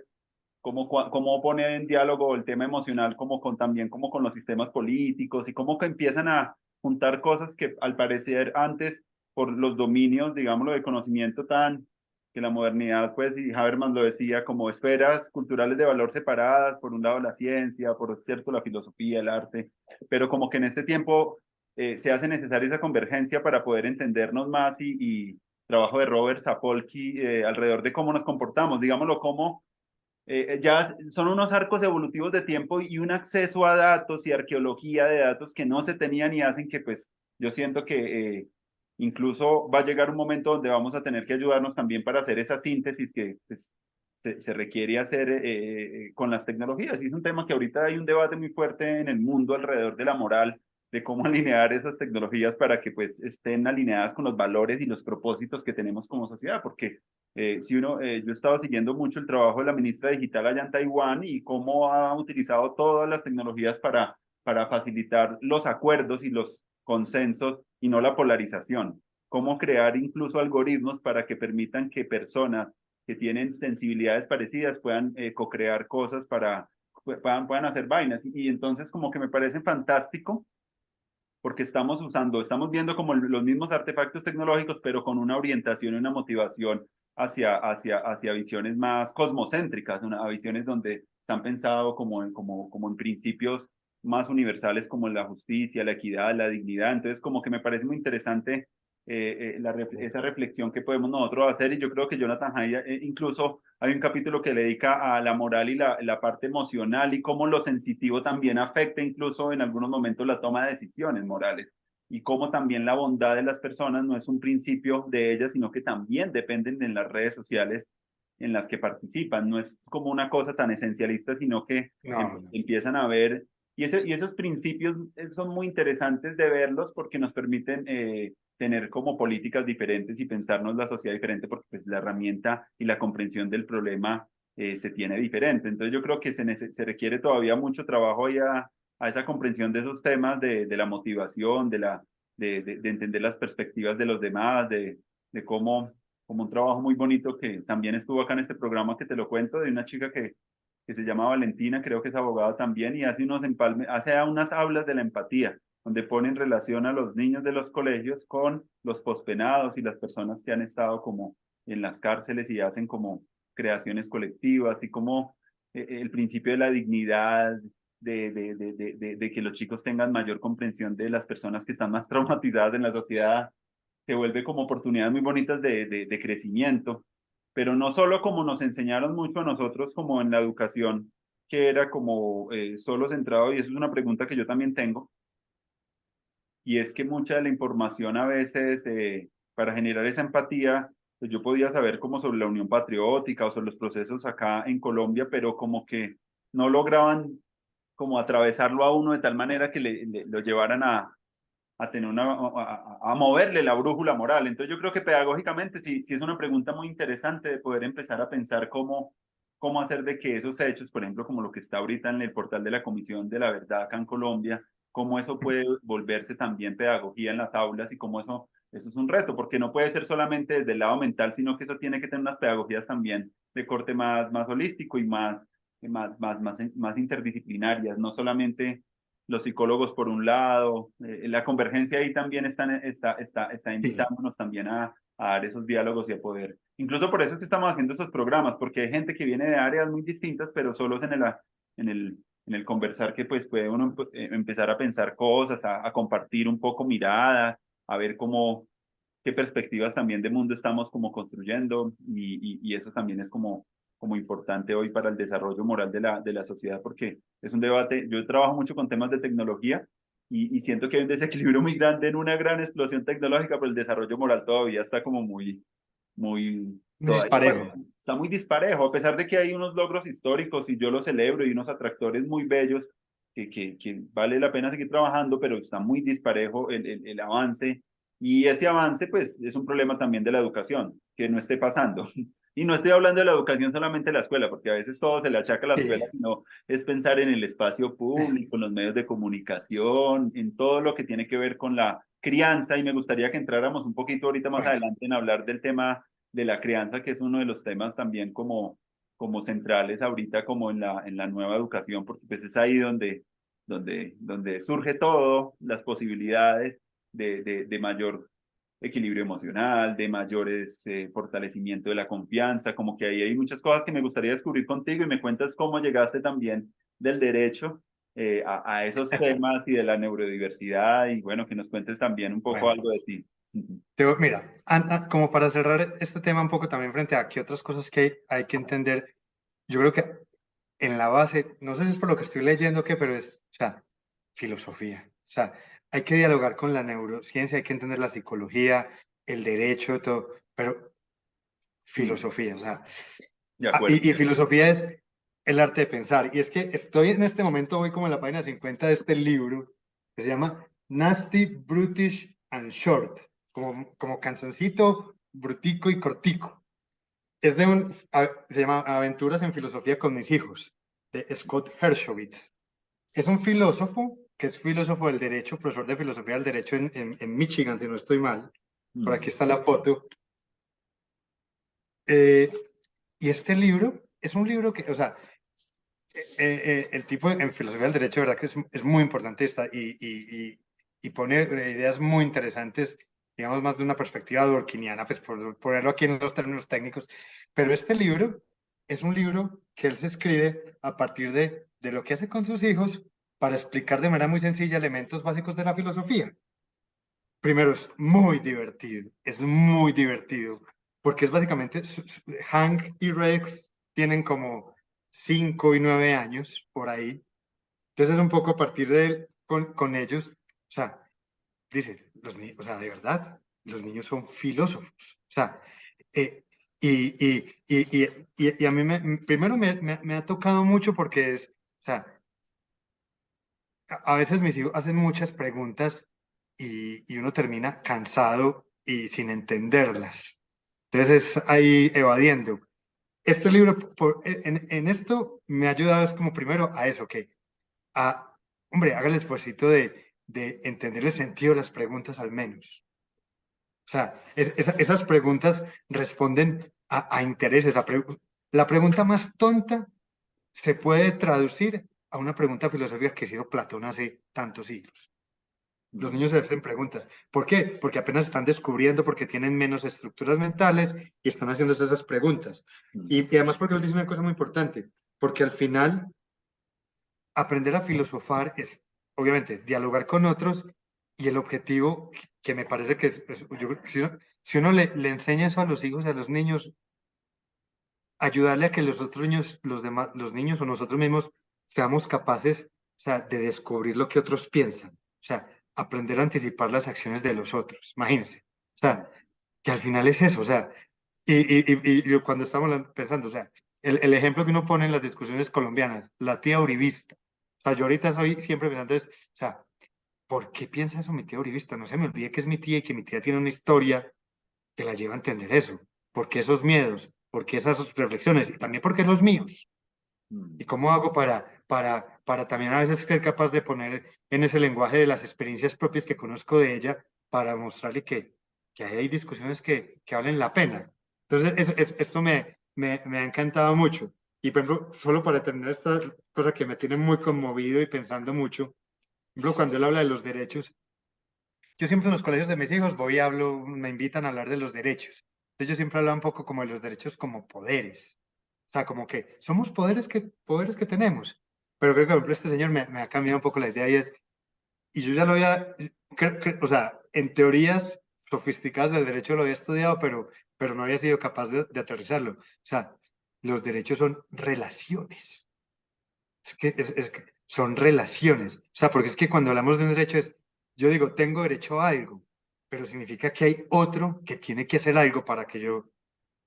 cómo pone en diálogo el tema emocional como también como con los sistemas políticos y cómo que empiezan a juntar cosas que al parecer antes por los dominios, digámoslo, de conocimiento tan que la modernidad, pues, y Habermas lo decía, como esferas culturales de valor separadas, por un lado la ciencia, por cierto la filosofía, el arte, pero como que en este tiempo se hace necesaria esa convergencia para poder entendernos más y trabajo de Robert Sapolsky alrededor de cómo nos comportamos, digámoslo, cómo ya son unos arcos evolutivos de tiempo y un acceso a datos y arqueología de datos que no se tenían y hacen que pues yo siento que incluso va a llegar un momento donde vamos a tener que ayudarnos también para hacer esa síntesis que pues, se requiere hacer con las tecnologías. Y es un tema que ahorita hay un debate muy fuerte en el mundo alrededor de la moral, de cómo alinear esas tecnologías para que pues estén alineadas con los valores y los propósitos que tenemos como sociedad, porque yo he estado siguiendo mucho el trabajo de la ministra digital allá en Taiwán y cómo ha utilizado todas las tecnologías para facilitar los acuerdos y los consensos y no la polarización. Cómo crear incluso algoritmos para que permitan que personas que tienen sensibilidades parecidas puedan co-crear cosas puedan hacer vainas. Y entonces como que me parece fantástico porque estamos viendo como los mismos artefactos tecnológicos, pero con una orientación y una motivación hacia visiones más cosmocéntricas, visiones donde están pensados como en principios más universales como la justicia, la equidad, la dignidad. Entonces, como que me parece muy interesante esa reflexión que podemos nosotros hacer y yo creo que Jonathan Haidt incluso hay un capítulo que le dedica a la moral y la parte emocional y cómo lo sensitivo también afecta incluso en algunos momentos la toma de decisiones morales y cómo también la bondad de las personas no es un principio de ellas, sino que también dependen de las redes sociales en las que participan. No es como una cosa tan esencialista, sino que No, no. empiezan a ver, y esos principios son muy interesantes de verlos porque nos permiten tener como políticas diferentes y pensarnos la sociedad diferente porque pues la herramienta y la comprensión del problema se tiene diferente. Entonces yo creo que se requiere todavía mucho trabajo ahí a esa comprensión de esos temas, de la motivación, de entender las perspectivas de los demás, de cómo, como un trabajo muy bonito que también estuvo acá en este programa que te lo cuento, de una chica que se llama Valentina, creo que es abogada también, y hace hace unas aulas de la empatía donde pone en relación a los niños de los colegios con los pospenados y las personas que han estado como en las cárceles y hacen como creaciones colectivas y como el principio de la dignidad, de que los chicos tengan mayor comprensión de las personas que están más traumatizadas en la sociedad, se vuelve como oportunidades muy bonitas de crecimiento, pero no solo como nos enseñaron mucho a nosotros como en la educación, que era como solo centrado, y eso es una pregunta que yo también tengo, y es que mucha de la información a veces para generar esa empatía, pues yo podía saber como sobre la Unión Patriótica o sobre los procesos acá en Colombia, pero como que no lograban como atravesarlo a uno de tal manera que lo llevaran a tener a moverle la brújula moral. Entonces yo creo que pedagógicamente sí es una pregunta muy interesante de poder empezar a pensar cómo hacer de que esos hechos, por ejemplo, como lo que está ahorita en el portal de la Comisión de la Verdad acá en Colombia, cómo eso puede volverse también pedagogía en las aulas y cómo eso es un reto, porque no puede ser solamente desde el lado mental, sino que eso tiene que tener unas pedagogías también de corte más holístico y más interdisciplinarias, no solamente los psicólogos por un lado, la convergencia ahí también está Sí, invitándonos también a dar esos diálogos y a poder. Incluso por eso es que estamos haciendo estos programas, porque hay gente que viene de áreas muy distintas, pero solos en el, en el conversar que pues puede uno empezar a pensar cosas, a compartir un poco miradas, a ver qué perspectivas también de mundo estamos como construyendo y eso también es como importante hoy para el desarrollo moral de la sociedad porque es un debate, yo trabajo mucho con temas de tecnología y siento que hay un desequilibrio muy grande en una gran explosión tecnológica, pero el desarrollo moral todavía está como todavía, Disparejo. bueno, está muy disparejo, a pesar de que hay unos logros históricos y yo los celebro y unos atractores muy bellos que vale la pena seguir trabajando, pero está muy disparejo el avance y ese avance pues es un problema también de la educación, que no esté pasando. Y no estoy hablando de la educación solamente de la escuela, porque a veces todo se le achaca a la Sí. escuela, sino es pensar en el espacio público, en los medios de comunicación, en todo lo que tiene que ver con la crianza. Y me gustaría que entráramos un poquito ahorita más Bueno, adelante en hablar del tema de la crianza, que es uno de los temas también como centrales ahorita, como en la nueva educación, porque pues es ahí donde surge todo, las posibilidades de mayor equilibrio emocional, de mayores fortalecimiento de la confianza, como que ahí hay muchas cosas que me gustaría descubrir contigo y me cuentas cómo llegaste también del derecho a esos temas y de la neurodiversidad y bueno, que nos cuentes también un poco bueno. algo de ti. Mira, como para cerrar este tema un poco también frente a qué otras cosas que hay que entender, yo creo que en la base, no sé si es por lo que estoy leyendo, qué, pero es, o sea, filosofía. O sea, hay que dialogar con la neurociencia, hay que entender la psicología, el derecho, todo, pero Mm, filosofía, o sea, de acuerdo. y filosofía es el arte de pensar. Y es que estoy en este momento, voy como en la página 50 de este libro, que se llama Nasty, Brutish and Short, como canzoncito, brutico y cortico. Es de se llama Aventuras en Filosofía con mis hijos, de Scott Hershowitz. Es un filósofo que es filósofo del derecho, profesor de filosofía del derecho en Michigan, si no estoy mal. Por Mm, aquí está la foto. Eh, y este libro es un libro que, o sea, el tipo en filosofía del derecho, de verdad que es muy importante y pone ideas muy interesantes, digamos, más de una perspectiva durkheimiana, pues por ponerlo aquí en los términos técnicos. Pero este libro es un libro que él se escribe a partir de lo que hace con sus hijos para explicar de manera muy sencilla elementos básicos de la filosofía. Primero, es muy divertido, porque es básicamente, Hank y Rex tienen como 5 y 9 años por ahí. Entonces es un poco a partir de él con ellos, o sea, dice, los niños, o sea, de verdad, los niños son filósofos, o sea, eh, y a mí primero me ha tocado mucho porque es, o sea, a veces mis hijos hacen muchas preguntas y uno termina cansado y sin entenderlas. Entonces es ahí evadiendo. Este libro, en esto, me ha ayudado es como primero a eso, que hombre, haga el esfuerzo de entender el sentido de las preguntas al menos. O sea, esas preguntas responden a intereses. La pregunta más tonta se puede traducir a una pregunta filosófica que hizo Platón hace tantos siglos. Los mm, niños se hacen preguntas. ¿Por qué? Porque apenas están descubriendo, porque tienen menos estructuras mentales y están haciéndose esas preguntas. mm, Y además porque él dice una cosa muy importante, porque al final aprender a filosofar es, obviamente, dialogar con otros y el objetivo que me parece que yo creo que si uno le enseña eso a los hijos, a los niños, ayudarle a que los otros niños, los demás, los niños o nosotros mismos seamos capaces, o sea, de descubrir lo que otros piensan, o sea, aprender a anticipar las acciones de los otros, imagínense, o mm, sea, que al final es eso, o sea, y cuando estamos pensando, o sea, el ejemplo que uno pone en las discusiones colombianas, la tía uribista, o sea, yo ahorita soy siempre pensando es, o sea, ¿por qué piensa eso mi tía uribista? No se me olvide que es mi tía y que mi tía tiene una historia que la lleva a entender eso. ¿Por qué esos miedos? ¿Por qué esas reflexiones? Y también porque los míos. ¿Y mm, cómo hago para también a veces ser capaz de poner en ese lenguaje de las experiencias propias que conozco de ella para mostrarle que hay discusiones que valen la pena? Entonces, esto me ha encantado mucho. Y, por ejemplo, solo para terminar esta cosa que me tiene muy conmovido y pensando mucho, por ejemplo, cuando él habla de los derechos, yo siempre en los colegios de mis hijos voy y hablo, me invitan a hablar de los derechos. Entonces yo siempre hablo un poco como de los derechos como poderes. O sea, como que somos poderes que tenemos. Pero creo que, por ejemplo, este señor me ha cambiado un poco la idea y yo ya lo había, o sea, en teorías sofisticadas del derecho lo había estudiado, pero no había sido capaz de aterrizarlo. O sea, los derechos son relaciones. Es que son relaciones. O sea, porque es que cuando hablamos de un derecho es, yo digo, tengo derecho a algo, pero significa que hay otro que tiene que hacer algo para que yo,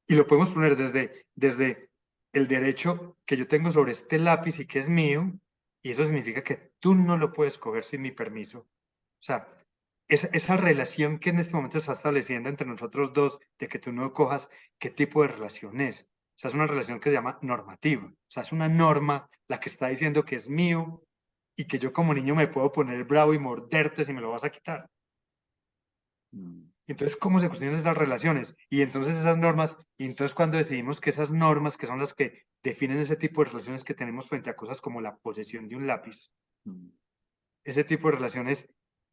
y lo podemos poner desde el derecho que yo tengo sobre este lápiz y que es mío, y eso significa que tú no lo puedes coger sin mi permiso. O sea, esa relación que en este momento se está estableciendo entre nosotros dos, de que tú no cojas, ¿qué tipo de relación es? O sea, es una relación que se llama normativa. O sea, es una norma la que está diciendo que es mío y que yo como niño me puedo poner bravo y morderte si me lo vas a quitar. Mm, Entonces, ¿cómo se construyen esas relaciones? Y entonces esas normas, y entonces cuando decidimos que esas normas, que son las que definen ese tipo de relaciones que tenemos frente a cosas como la posesión de un lápiz, mm, ese tipo de relaciones,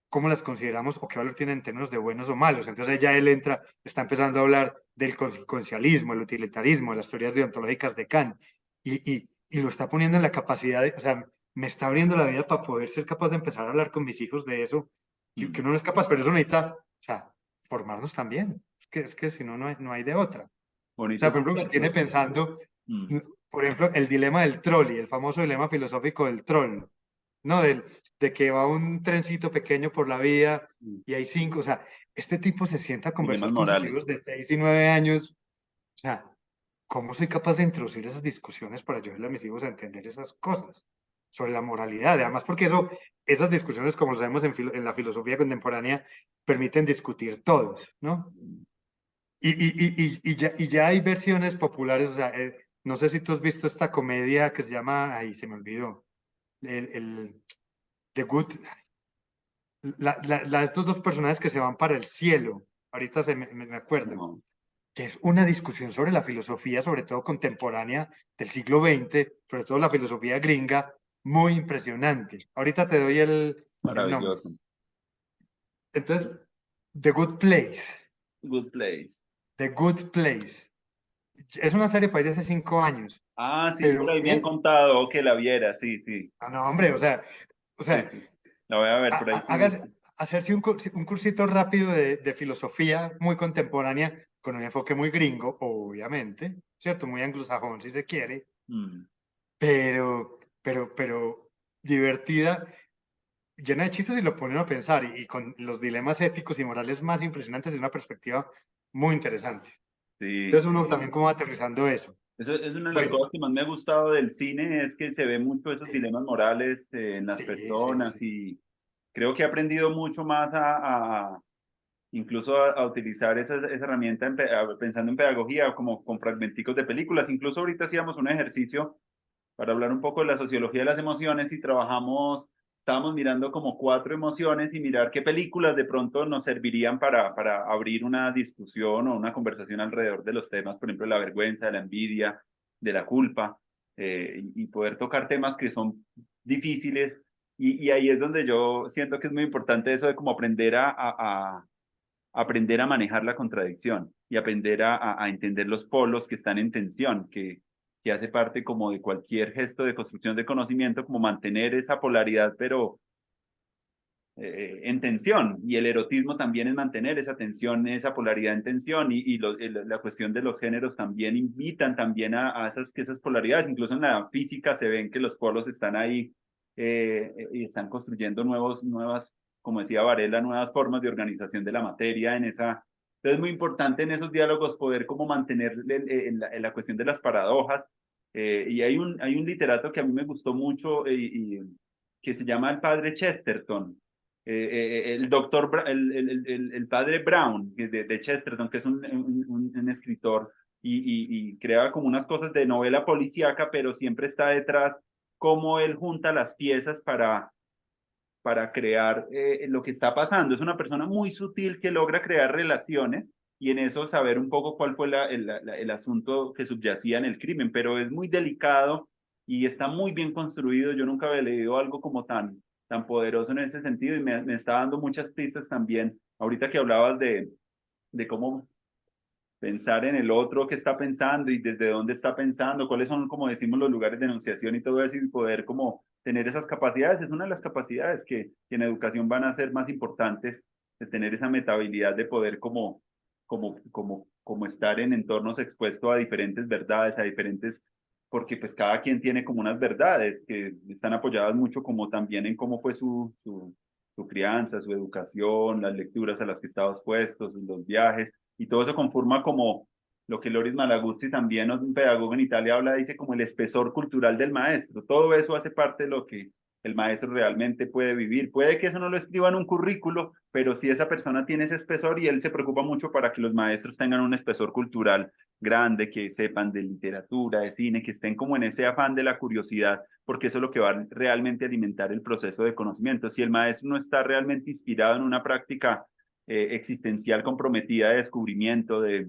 ¿cómo las consideramos o qué valor tienen en términos de buenos o malos? Entonces ya él entra, está empezando a hablar del consecuencialismo, el utilitarismo, de las teorías deontológicas de Kant, y lo está poniendo en la capacidad, o sea, me está abriendo la vida para poder ser capaz de empezar a hablar con mis hijos de eso, que mm. uno no es capaz, pero eso necesita, o sea, formarnos también. Es que si no, no hay de otra. O sea, Bonitos por ejemplo, me tiene ejemplos. pensando, Mm, por ejemplo, el dilema del troll y el famoso dilema filosófico del troll. ¿No? De que va un trencito pequeño por la vía mm. y hay cinco, o sea, este tipo se sienta a Dilemas conversar con sus morales. hijos de 6 y 9 años, o sea, ¿cómo soy capaz de introducir esas discusiones para ayudarle a mis hijos a entender esas cosas sobre la moralidad? Además, porque esas discusiones, como lo sabemos en la filosofía contemporánea, permiten discutir todos, ¿no? Y ya hay versiones populares, o sea, no sé si tú has visto esta comedia que se llama, ahí se me olvidó, el The Good, estos dos personajes que se van para el cielo, ahorita me acuerdo, No, que es una discusión sobre la filosofía, sobre todo contemporánea del siglo XX, sobre todo la filosofía gringa, muy impresionante. Ahorita te doy el nombre. maravilloso. Entonces, The Good Place, Good place. The Good Place. Es una serie pues, de hace 5 años, Ah, sí, por pero ahí me han contado que la viera, sí, sí, no, no, hombre, o sí, sea, sí. La voy a ver, por ahí sí vi. hacerse un cursito rápido de filosofía muy contemporánea con un enfoque muy gringo, obviamente, ¿cierto? Muy anglosajón si se quiere, Mm, pero divertida, llena de chistes y lo pone uno a pensar y con los dilemas éticos y morales más impresionantes de una perspectiva muy interesante. sí. Entonces uno también como va aterrizando eso. Eso es una de las Bueno, cosas que más me ha gustado del cine, es que se ve mucho esos sí, dilemas morales en las sí, sí, personas sí. y creo que he aprendido mucho más incluso a utilizar esa herramienta pensando en pedagogía como con fragmenticos de películas. Incluso ahorita hacíamos un ejercicio para hablar un poco de la sociología de las emociones y estábamos mirando como cuatro emociones y mirar qué películas de pronto nos servirían para abrir una discusión o una conversación alrededor de los temas, por ejemplo, de la vergüenza, de la envidia, de la culpa, y poder tocar temas que son difíciles. Y ahí es donde yo siento que es muy importante eso de como aprender a manejar la contradicción y aprender a entender los polos que están en tensión, que hace parte como de cualquier gesto de construcción de conocimiento, como mantener esa polaridad, pero en tensión. Y el erotismo también es mantener esa tensión, esa polaridad en tensión. La cuestión de los géneros también invitan también a que esas polaridades. Incluso en la física se ven que los polos están ahí y están construyendo nuevas, como decía Varela, nuevas formas de organización de la materia en esa. Entonces es muy importante en esos diálogos poder como mantener en la cuestión de las paradojas. Y hay un literato que a mí me gustó mucho que se llama el padre Chesterton, el doctor, el padre Brown de Chesterton, que es un escritor y crea como unas cosas de novela policíaca, pero siempre está detrás cómo él junta las piezas para crear lo que está pasando. Es una persona muy sutil que logra crear relaciones y en eso saber un poco cuál fue el asunto que subyacía en el crimen, pero es muy delicado y está muy bien construido. Yo nunca había leído algo como tan poderoso en ese sentido y me está dando muchas pistas también. Ahorita que hablabas de cómo pensar en el otro que está pensando y desde dónde está pensando, cuáles son, como decimos, los lugares de enunciación y todo eso, y poder como tener esas capacidades, es una de las capacidades que en educación van a ser más importantes, de tener esa metabilidad de poder como estar en entornos expuestos a diferentes verdades, a diferentes porque pues cada quien tiene como unas verdades que están apoyadas mucho como también en cómo fue su crianza, su educación, las lecturas a las que estaba expuesto, los viajes, y todo eso conforma como lo que Loris Malaguzzi también, un pedagogo en Italia, habla, dice como el espesor cultural del maestro. Todo eso hace parte de lo que el maestro realmente puede vivir. Puede que eso no lo escriba en un currículo, pero si esa persona tiene ese espesor y él se preocupa mucho para que los maestros tengan un espesor cultural grande, que sepan de literatura, de cine, que estén como en ese afán de la curiosidad, porque eso es lo que va realmente a alimentar el proceso de conocimiento. Si el maestro no está realmente inspirado en una práctica existencial comprometida de descubrimiento, de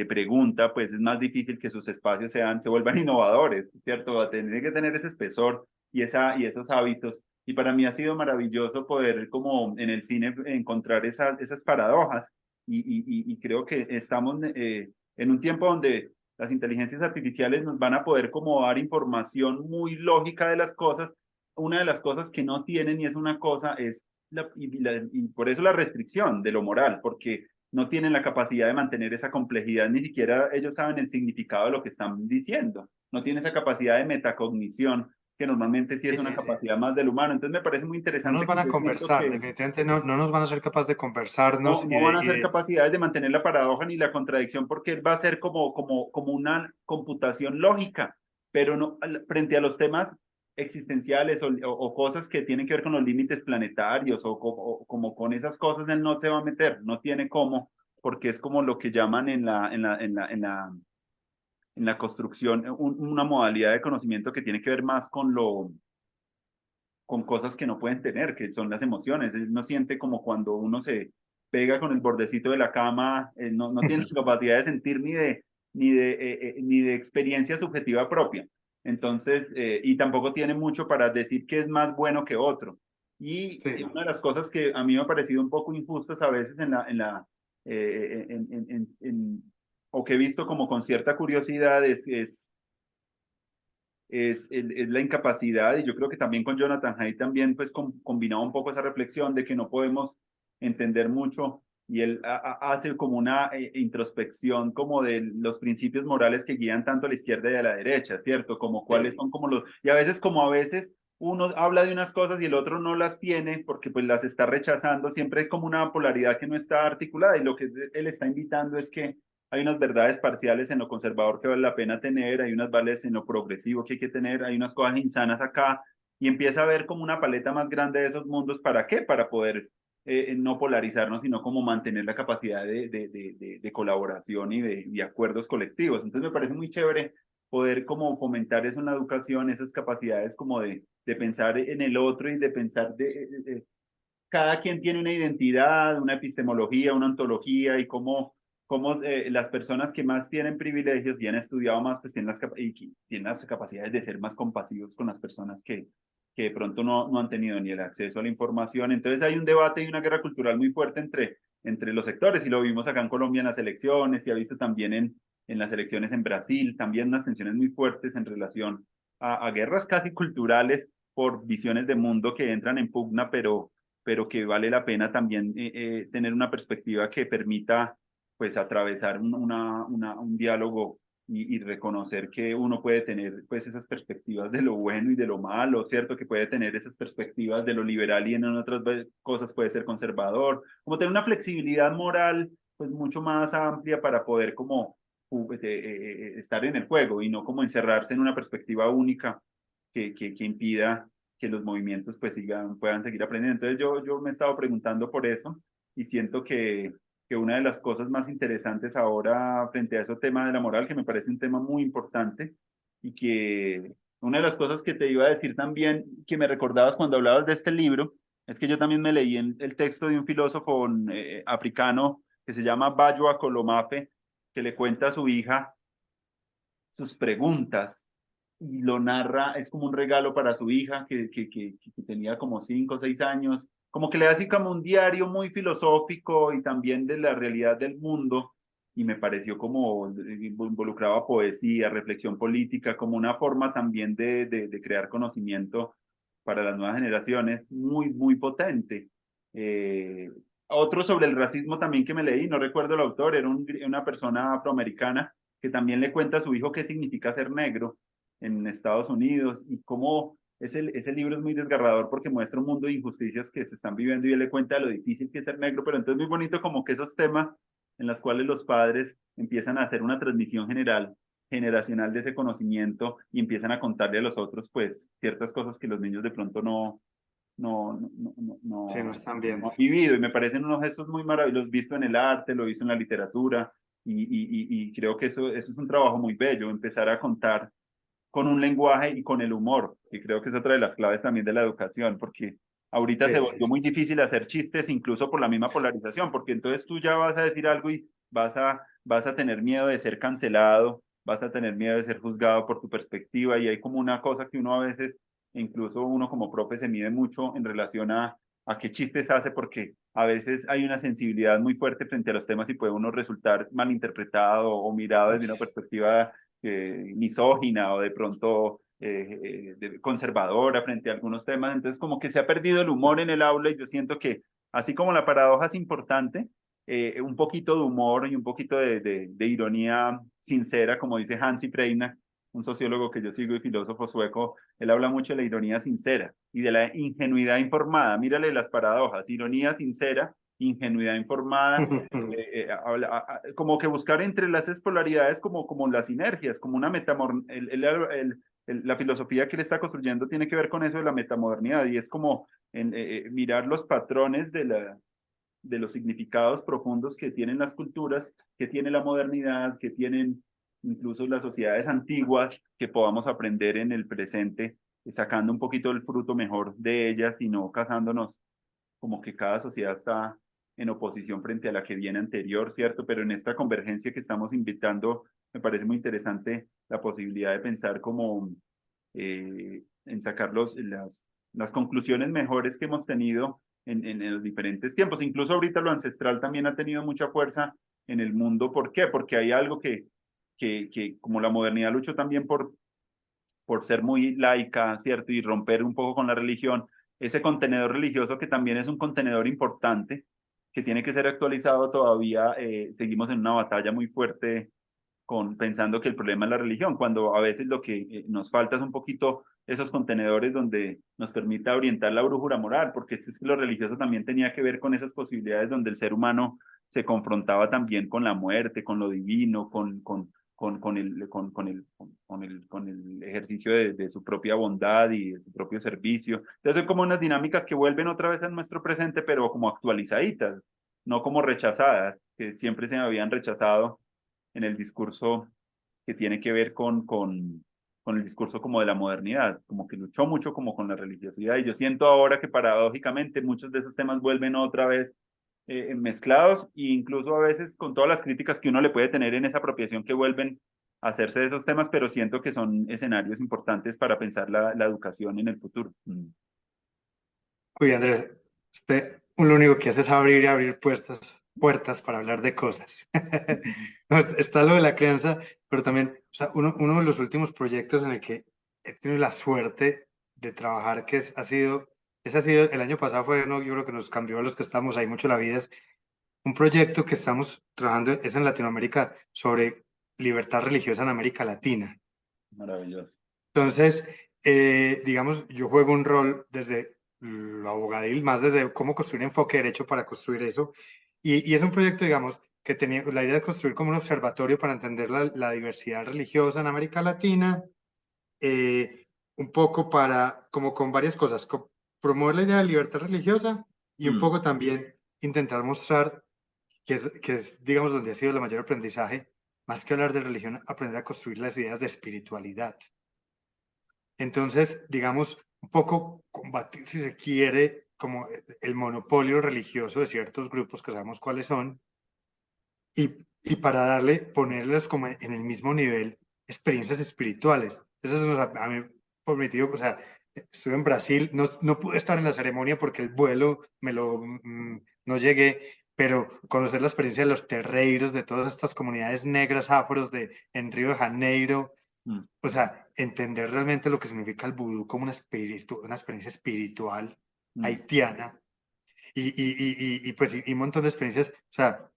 pregunta, pues es más difícil que sus espacios se vuelvan innovadores, ¿cierto? Va a tener que tener ese espesor y esos hábitos. Y para mí ha sido maravilloso poder, como en el cine, encontrar esas paradojas. Y creo que estamos en un tiempo donde las inteligencias artificiales nos van a poder como dar información muy lógica de las cosas. Una de las cosas que no tienen y es una cosa es, y por eso la restricción de lo moral, porque no tienen la capacidad de mantener esa complejidad, ni siquiera ellos saben el significado de lo que están diciendo, no tienen esa capacidad de metacognición, que normalmente sí es Sí, una sí, sí. capacidad más del humano. Entonces me parece muy No nos interesante van que a yo siento conversar, que definitivamente no nos van a ser capaces de conversarnos no van a y ser de, capacidades de mantener la paradoja ni la contradicción porque va a ser como una computación lógica, pero no, frente a los temas existenciales o cosas que tienen que ver con los límites planetarios o como con esas cosas él no se va a meter, no tiene cómo, porque es como lo que llaman en la construcción una modalidad de conocimiento que tiene que ver más con cosas que no pueden tener, que son las emociones. Él no siente como cuando uno se pega con el bordecito de la cama, no tiene la capacidad de sentir ni de experiencia subjetiva propia. Entonces, y tampoco tiene mucho para decir que es más bueno que otro. sí, Y una de las cosas que a mí me ha parecido un poco injustas a veces o que he visto como con cierta curiosidad es la incapacidad, y yo creo que también con Jonathan Haidt también pues combinaba un poco esa reflexión de que no podemos entender mucho y él hace como una introspección como de los principios morales que guían tanto a la izquierda y a la derecha, ¿cierto? Como cuáles sí. son como y a veces uno habla de unas cosas y el otro no las tiene porque pues las está rechazando, siempre es como una polaridad que no está articulada y lo que él está invitando es que hay unas verdades parciales en lo conservador que vale la pena tener, hay unas vales en lo progresivo que hay que tener, hay unas cosas insanas acá, y empieza a ver como una paleta más grande de esos mundos. ¿Para qué? Para poder no polarizarnos, sino como mantener la capacidad de colaboración y de acuerdos colectivos. Entonces me parece muy chévere poder como fomentar eso en la educación, esas capacidades como de pensar en el otro y de pensar cada quien tiene una identidad, una epistemología, una ontología y cómo las personas que más tienen privilegios y han estudiado más, pues tienen las capacidades de ser más compasivos con las personas que de pronto no han tenido ni el acceso a la información. Entonces hay un debate y una guerra cultural muy fuerte entre los sectores y lo vimos acá en Colombia en las elecciones y ha visto también en las elecciones en Brasil, también unas tensiones muy fuertes en relación a guerras casi culturales por visiones de mundo que entran en pugna, pero que vale la pena también tener una perspectiva que permita pues atravesar un diálogo y reconocer que uno puede tener pues esas perspectivas de lo bueno y de lo malo, ¿cierto? Que puede tener esas perspectivas de lo liberal y en otras cosas puede ser conservador, como tener una flexibilidad moral pues mucho más amplia para poder como estar en el juego y no como encerrarse en una perspectiva única que impida que los movimientos pues puedan seguir aprendiendo. Entonces yo me he estado preguntando por eso y siento que una de las cosas más interesantes ahora frente a ese tema de la moral, que me parece un tema muy importante y que una de las cosas que te iba a decir también, que me recordabas cuando hablabas de este libro, es que yo también me leí en el texto de un filósofo africano que se llama Bayo Akolomafe, que le cuenta a su hija sus preguntas y lo narra, es como un regalo para su hija que tenía como 5 o 6 años, como que le hace como un diario muy filosófico y también de la realidad del mundo y me pareció como involucraba poesía, reflexión política, como una forma también de crear conocimiento para las nuevas generaciones, muy potente. Eh, Otro sobre el racismo también que me leí, no recuerdo el autor, era una persona afroamericana que también le cuenta a su hijo qué significa ser negro en Estados Unidos y cómo ese libro es muy desgarrador porque muestra un mundo de injusticias que se están viviendo y él le cuenta lo difícil que es ser negro, pero entonces es muy bonito como que esos temas en los cuales los padres empiezan a hacer una transmisión generacional de ese conocimiento y empiezan a contarle a los otros pues ciertas cosas que los niños de pronto Sí, no están viendo. no han vivido y me parecen unos gestos muy maravillosos, visto en el arte, lo he visto en la literatura y creo que eso es un trabajo muy bello, empezar a contar con un lenguaje y con el humor, y creo que es otra de las claves también de la educación, porque ahorita se Sí, sí, volvió sí. muy difícil hacer chistes incluso por la misma polarización, porque entonces tú ya vas a decir algo y vas a tener miedo de ser cancelado, vas a tener miedo de ser juzgado por tu perspectiva, y hay como una cosa que uno a veces, incluso uno como profe se mide mucho en relación a qué chistes hace, porque a veces hay una sensibilidad muy fuerte frente a los temas y puede uno resultar malinterpretado o mirado desde una Ush. perspectiva misógina o de pronto conservadora frente a algunos temas. Entonces, como que se ha perdido el humor en el aula y yo siento que, así como la paradoja es importante, un poquito de humor y un poquito de ironía sincera, como dice Hansi Freina, un sociólogo que yo sigo y filósofo sueco, él habla mucho de la ironía sincera y de la ingenuidad informada. Mírale las paradojas, ironía sincera, ingenuidad informada, como que buscar entre las polaridades como las sinergias, como una la filosofía que él está construyendo tiene que ver con eso de la metamodernidad y es como mirar los patrones de los significados profundos que tienen las culturas, que tiene la modernidad, que tienen incluso las sociedades antiguas, que podamos aprender en el presente, sacando un poquito el fruto mejor de ellas y no casándonos como que cada sociedad está en oposición frente a la que viene anterior, ¿cierto? Pero en esta convergencia que estamos invitando, me parece muy interesante la posibilidad de pensar como en sacar las conclusiones mejores que hemos tenido en los diferentes tiempos. Incluso ahorita lo ancestral también ha tenido mucha fuerza en el mundo. ¿Por qué? Porque hay algo que como la modernidad luchó también por ser muy laica, ¿cierto? Y romper un poco con la religión, ese contenedor religioso que también es un contenedor importante, que tiene que ser actualizado todavía, seguimos en una batalla muy fuerte pensando que el problema es la religión, cuando a veces lo que nos falta es un poquito esos contenedores donde nos permita orientar la brújula moral, porque es que lo religioso también tenía que ver con esas posibilidades donde el ser humano se confrontaba también con la muerte, con lo divino, con el ejercicio de su propia bondad y de su propio servicio. Entonces son como unas dinámicas que vuelven otra vez a nuestro presente, pero como actualizaditas, no como rechazadas, que siempre se habían rechazado en el discurso que tiene que ver con el discurso como de la modernidad, como que luchó mucho como con la religiosidad. Y yo siento ahora que paradójicamente muchos de esos temas vuelven otra vez mezclados e incluso a veces con todas las críticas que uno le puede tener en esa apropiación que vuelven a hacerse de esos temas, pero siento que son escenarios importantes para pensar la educación en el futuro. Mm. Uy, Andrés, usted lo único que hace es abrir y abrir puertas para hablar de cosas. No, está lo de la crianza, pero también, o sea, uno de los últimos proyectos en el que he tenido la suerte de trabajar, ese ha sido, el año pasado fue, no, yo creo que nos cambió a los que estamos ahí mucho la vida, es un proyecto que estamos trabajando, es en Latinoamérica, sobre libertad religiosa en América Latina. Maravilloso. Entonces, digamos, yo juego un rol desde lo abogadil, más desde cómo construir enfoque derecho para construir eso. Y es un proyecto, digamos, que tenía la idea de construir como un observatorio para entender la diversidad religiosa en América Latina, un poco para, como con varias cosas, promover la idea de libertad religiosa y un Mm, poco también intentar mostrar que es, digamos, donde ha sido el mayor aprendizaje, más que hablar de religión, aprender a construir las ideas de espiritualidad. Entonces, digamos, un poco combatir, si se quiere, como el monopolio religioso de ciertos grupos que sabemos cuáles son, y para ponerles como en el mismo nivel experiencias espirituales. Eso nos a mí permitido, o sea, estuve en Brasil, no pude estar en la ceremonia porque el vuelo no llegué, pero conocer la experiencia de los terreiros, de todas estas comunidades negras afros en Río de Janeiro, mm, o sea, entender realmente lo que significa el vudú como una experiencia espiritual mm. haitiana pues y un montón de experiencias, o sea,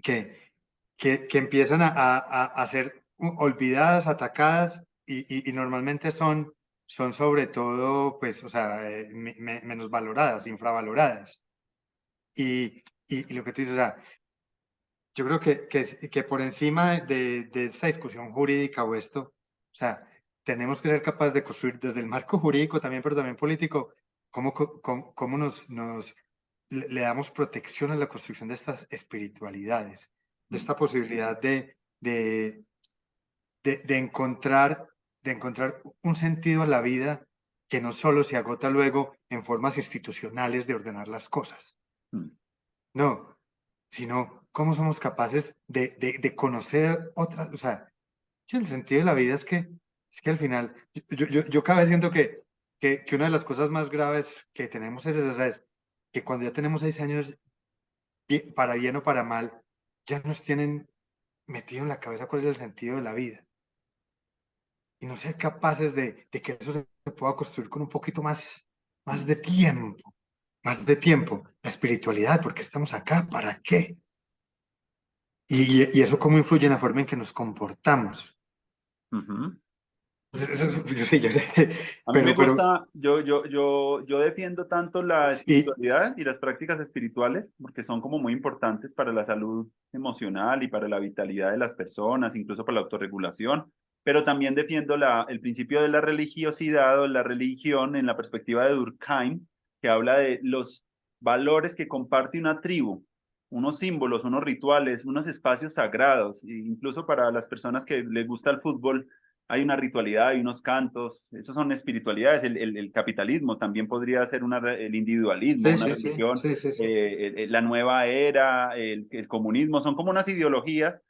que que empiezan a ser olvidadas, atacadas y normalmente son sobre todo, pues, o sea, menos valoradas, infravaloradas. Y lo que tú dices, o sea, yo creo que por encima de esta discusión jurídica o esto, o sea, tenemos que ser capaces de construir desde el marco jurídico también, pero también político, cómo le damos protección a la construcción de estas espiritualidades, de esta posibilidad de encontrar, de encontrar un sentido a la vida que no solo se agota luego en formas institucionales de ordenar las cosas, Mm. no, sino cómo somos capaces de conocer otras, o sea, sí, el sentido de la vida es que al final, yo cada vez siento que una de las cosas más graves que tenemos es esa, o sea, es que cuando ya tenemos 6 años, para bien o para mal, ya nos tienen metido en la cabeza cuál es el sentido de la vida. Y no ser capaces de que eso se pueda construir con un poquito más Mm. de tiempo, más de tiempo. La espiritualidad, ¿por qué estamos acá? ¿Para qué? Y eso cómo influye en la forma en que nos comportamos. Ujú. Yo sé, A mí me pero, gusta, yo defiendo tanto la y, espiritualidad y las prácticas espirituales porque son como muy importantes para la salud emocional y para la vitalidad de las personas, incluso para la autorregulación, pero también defiendo el principio de la religiosidad o la religión en la perspectiva de Durkheim, que habla de los valores que comparte una tribu, unos símbolos, unos rituales, unos espacios sagrados, e incluso para las personas que les gusta el fútbol hay una ritualidad, hay unos cantos, esos son espiritualidades. El capitalismo también podría ser el individualismo, sí, una sí, sí, religión, sí, sí, sí. la nueva era, el comunismo, son como unas ideologías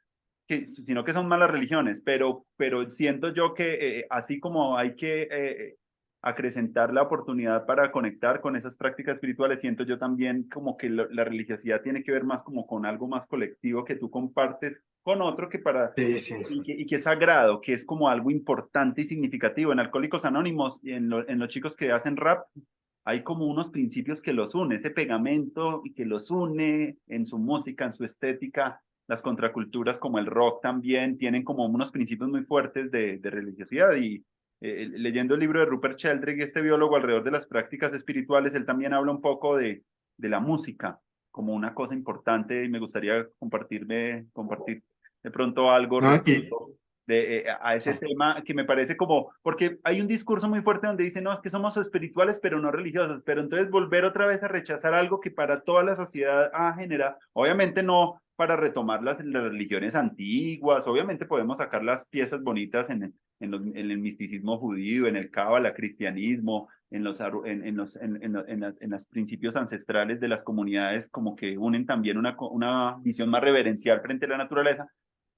sino que son malas religiones, pero siento yo que así como hay que acrecentar la oportunidad para conectar con esas prácticas espirituales, siento yo también como que la religiosidad tiene que ver más como con algo más colectivo que tú compartes con otro que para Sí, sí, sí. y que es sagrado, que es como algo importante y significativo. En Alcohólicos Anónimos y en los chicos que hacen rap, hay como unos principios que los une, ese pegamento y que los une en su música, en su estética. Las contraculturas como el rock también tienen como unos principios muy fuertes de religiosidad y leyendo el libro de Rupert Sheldrake, este biólogo alrededor de las prácticas espirituales, él también habla un poco de la música como una cosa importante y me gustaría compartir de pronto algo No, y, respecto a ese sí, tema que me parece como, porque hay un discurso muy fuerte donde dice, no, es que somos espirituales pero no religiosos, pero entonces volver otra vez a rechazar algo que para toda la sociedad ha generado, obviamente no para retomar las religiones antiguas, obviamente podemos sacar las piezas bonitas en el misticismo judío, en el cábala, cristianismo, en los principios ancestrales de las comunidades como que unen también una visión más reverencial frente a la naturaleza,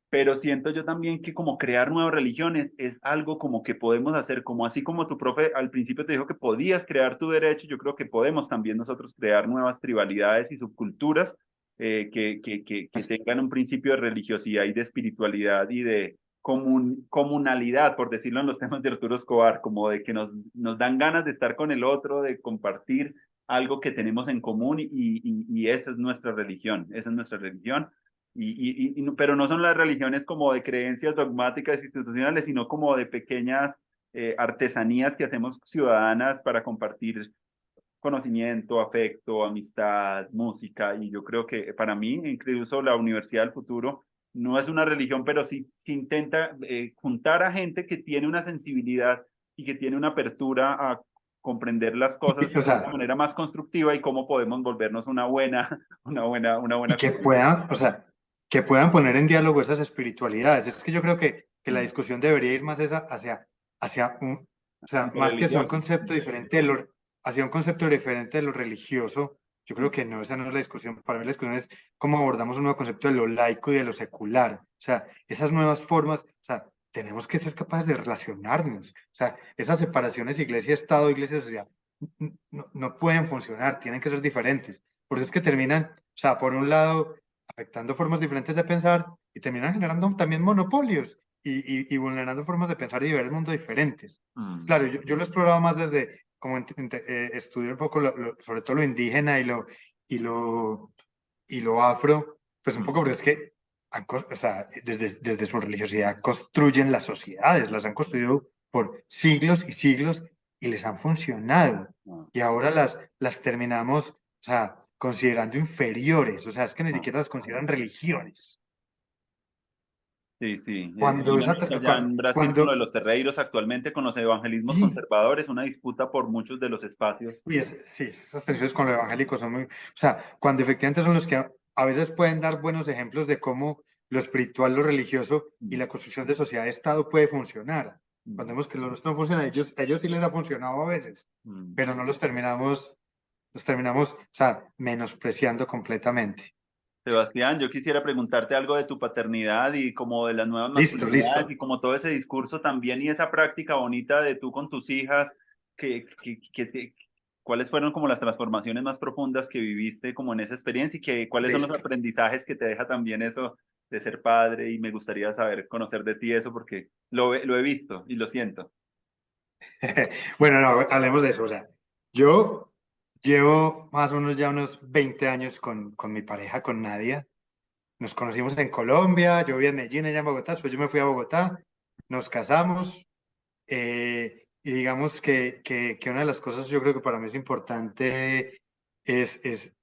pero siento yo también que como crear nuevas religiones es algo como que podemos hacer, como así como tu profe al principio te dijo que podías crear tu derecho, yo creo que podemos también nosotros crear nuevas tribalidades y subculturas que tengan un principio de religiosidad y de espiritualidad y de comunalidad, por decirlo en los temas de Arturo Escobar, como de que nos dan ganas de estar con el otro, de compartir algo que tenemos en común y esa es nuestra religión, esa es nuestra religión pero no son las religiones como de creencias dogmáticas institucionales, sino como de pequeñas artesanías que hacemos ciudadanas para compartir conocimiento, afecto, amistad, música, y yo creo que para mí, incluso la Universidad del Futuro, no es una religión, pero sí, sí intenta juntar a gente que tiene una sensibilidad y que tiene una apertura a comprender las cosas o de una sea, manera más constructiva y cómo podemos volvernos una y buena que comunidad. puedan, o sea, que puedan poner en diálogo esas espiritualidades. Es que yo creo que la Mm. discusión debería ir más hacia o sea, más que hacia un Interreligioso. concepto diferente hacia un concepto diferente de lo religioso. Yo creo que no, esa no es la discusión. Para mí la discusión es cómo abordamos un nuevo concepto de lo laico y de lo secular. O sea, esas nuevas formas, o sea, tenemos que ser capaces de relacionarnos. O sea, esas separaciones iglesia-estado, iglesia-sociedad, no pueden funcionar, tienen que ser diferentes. Por eso es que terminan, o sea, por un lado, afectando formas diferentes de pensar y terminan generando también monopolios y vulnerando formas de pensar y de ver el mundo diferentes. Mm. Claro, yo lo he explorado más desde, como estudiar un poco, sobre todo lo indígena y lo afro, pues un Mm. poco, porque es que o sea, desde su religiosidad construyen las sociedades, las han construido por siglos y siglos y les han funcionado. Ah, Y ahora las terminamos, o sea, considerando inferiores, o sea, es que ni ah. siquiera las consideran religiones. Sí, sí. Cuando esa, Digamos que allá en Brasil con lo de cuando, los terreiros actualmente con los evangelismos sí, conservadores, una disputa por muchos de los espacios. uy, sí, esas tensiones con lo evangélico son muy, o sea, cuando efectivamente son los que a veces pueden dar buenos ejemplos de cómo lo espiritual, lo religioso y Mm, la construcción de sociedad-estado puede funcionar. Cuando mm, vemos que lo nuestro no funciona, ellos sí les ha funcionado a veces, mm. pero no los terminamos, o sea, menospreciando completamente. Sebastián, yo quisiera preguntarte algo de tu paternidad y como de las nuevas Listo, masculinidades listo. y como todo ese discurso también y esa práctica bonita de tú con tus hijas, ¿cuáles fueron como las transformaciones más profundas que viviste como en esa experiencia y cuáles son los Listo. aprendizajes que te deja también eso de ser padre? Y me gustaría saber, conocer de ti eso porque lo he visto y lo siento. Bueno, no, hablemos de eso. O sea, yo llevo más o menos ya unos 20 años con mi pareja, con Nadia. Nos conocimos en Colombia, yo vivía en Medellín, ella en Bogotá, después yo me fui a Bogotá, nos casamos y digamos que una de las cosas yo creo que para mí es importante es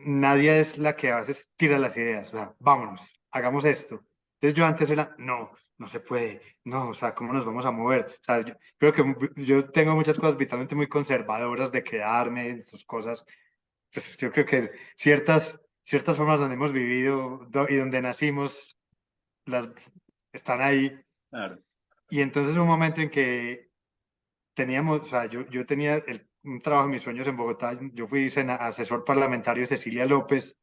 Nadia es la que a veces tira las ideas, o sea, vámonos, hagamos esto. Entonces yo antes era, no, no se puede, no, o sea, ¿cómo nos vamos a mover? O sea, yo creo que yo tengo muchas cosas vitalmente muy conservadoras de quedarme en sus cosas. Pues yo creo que ciertas formas donde hemos vivido y donde nacimos, las están ahí. Claro. Y entonces un momento en que teníamos, o sea, yo tenía un trabajo en mis sueños en Bogotá, yo fui asesor parlamentario de Cecilia López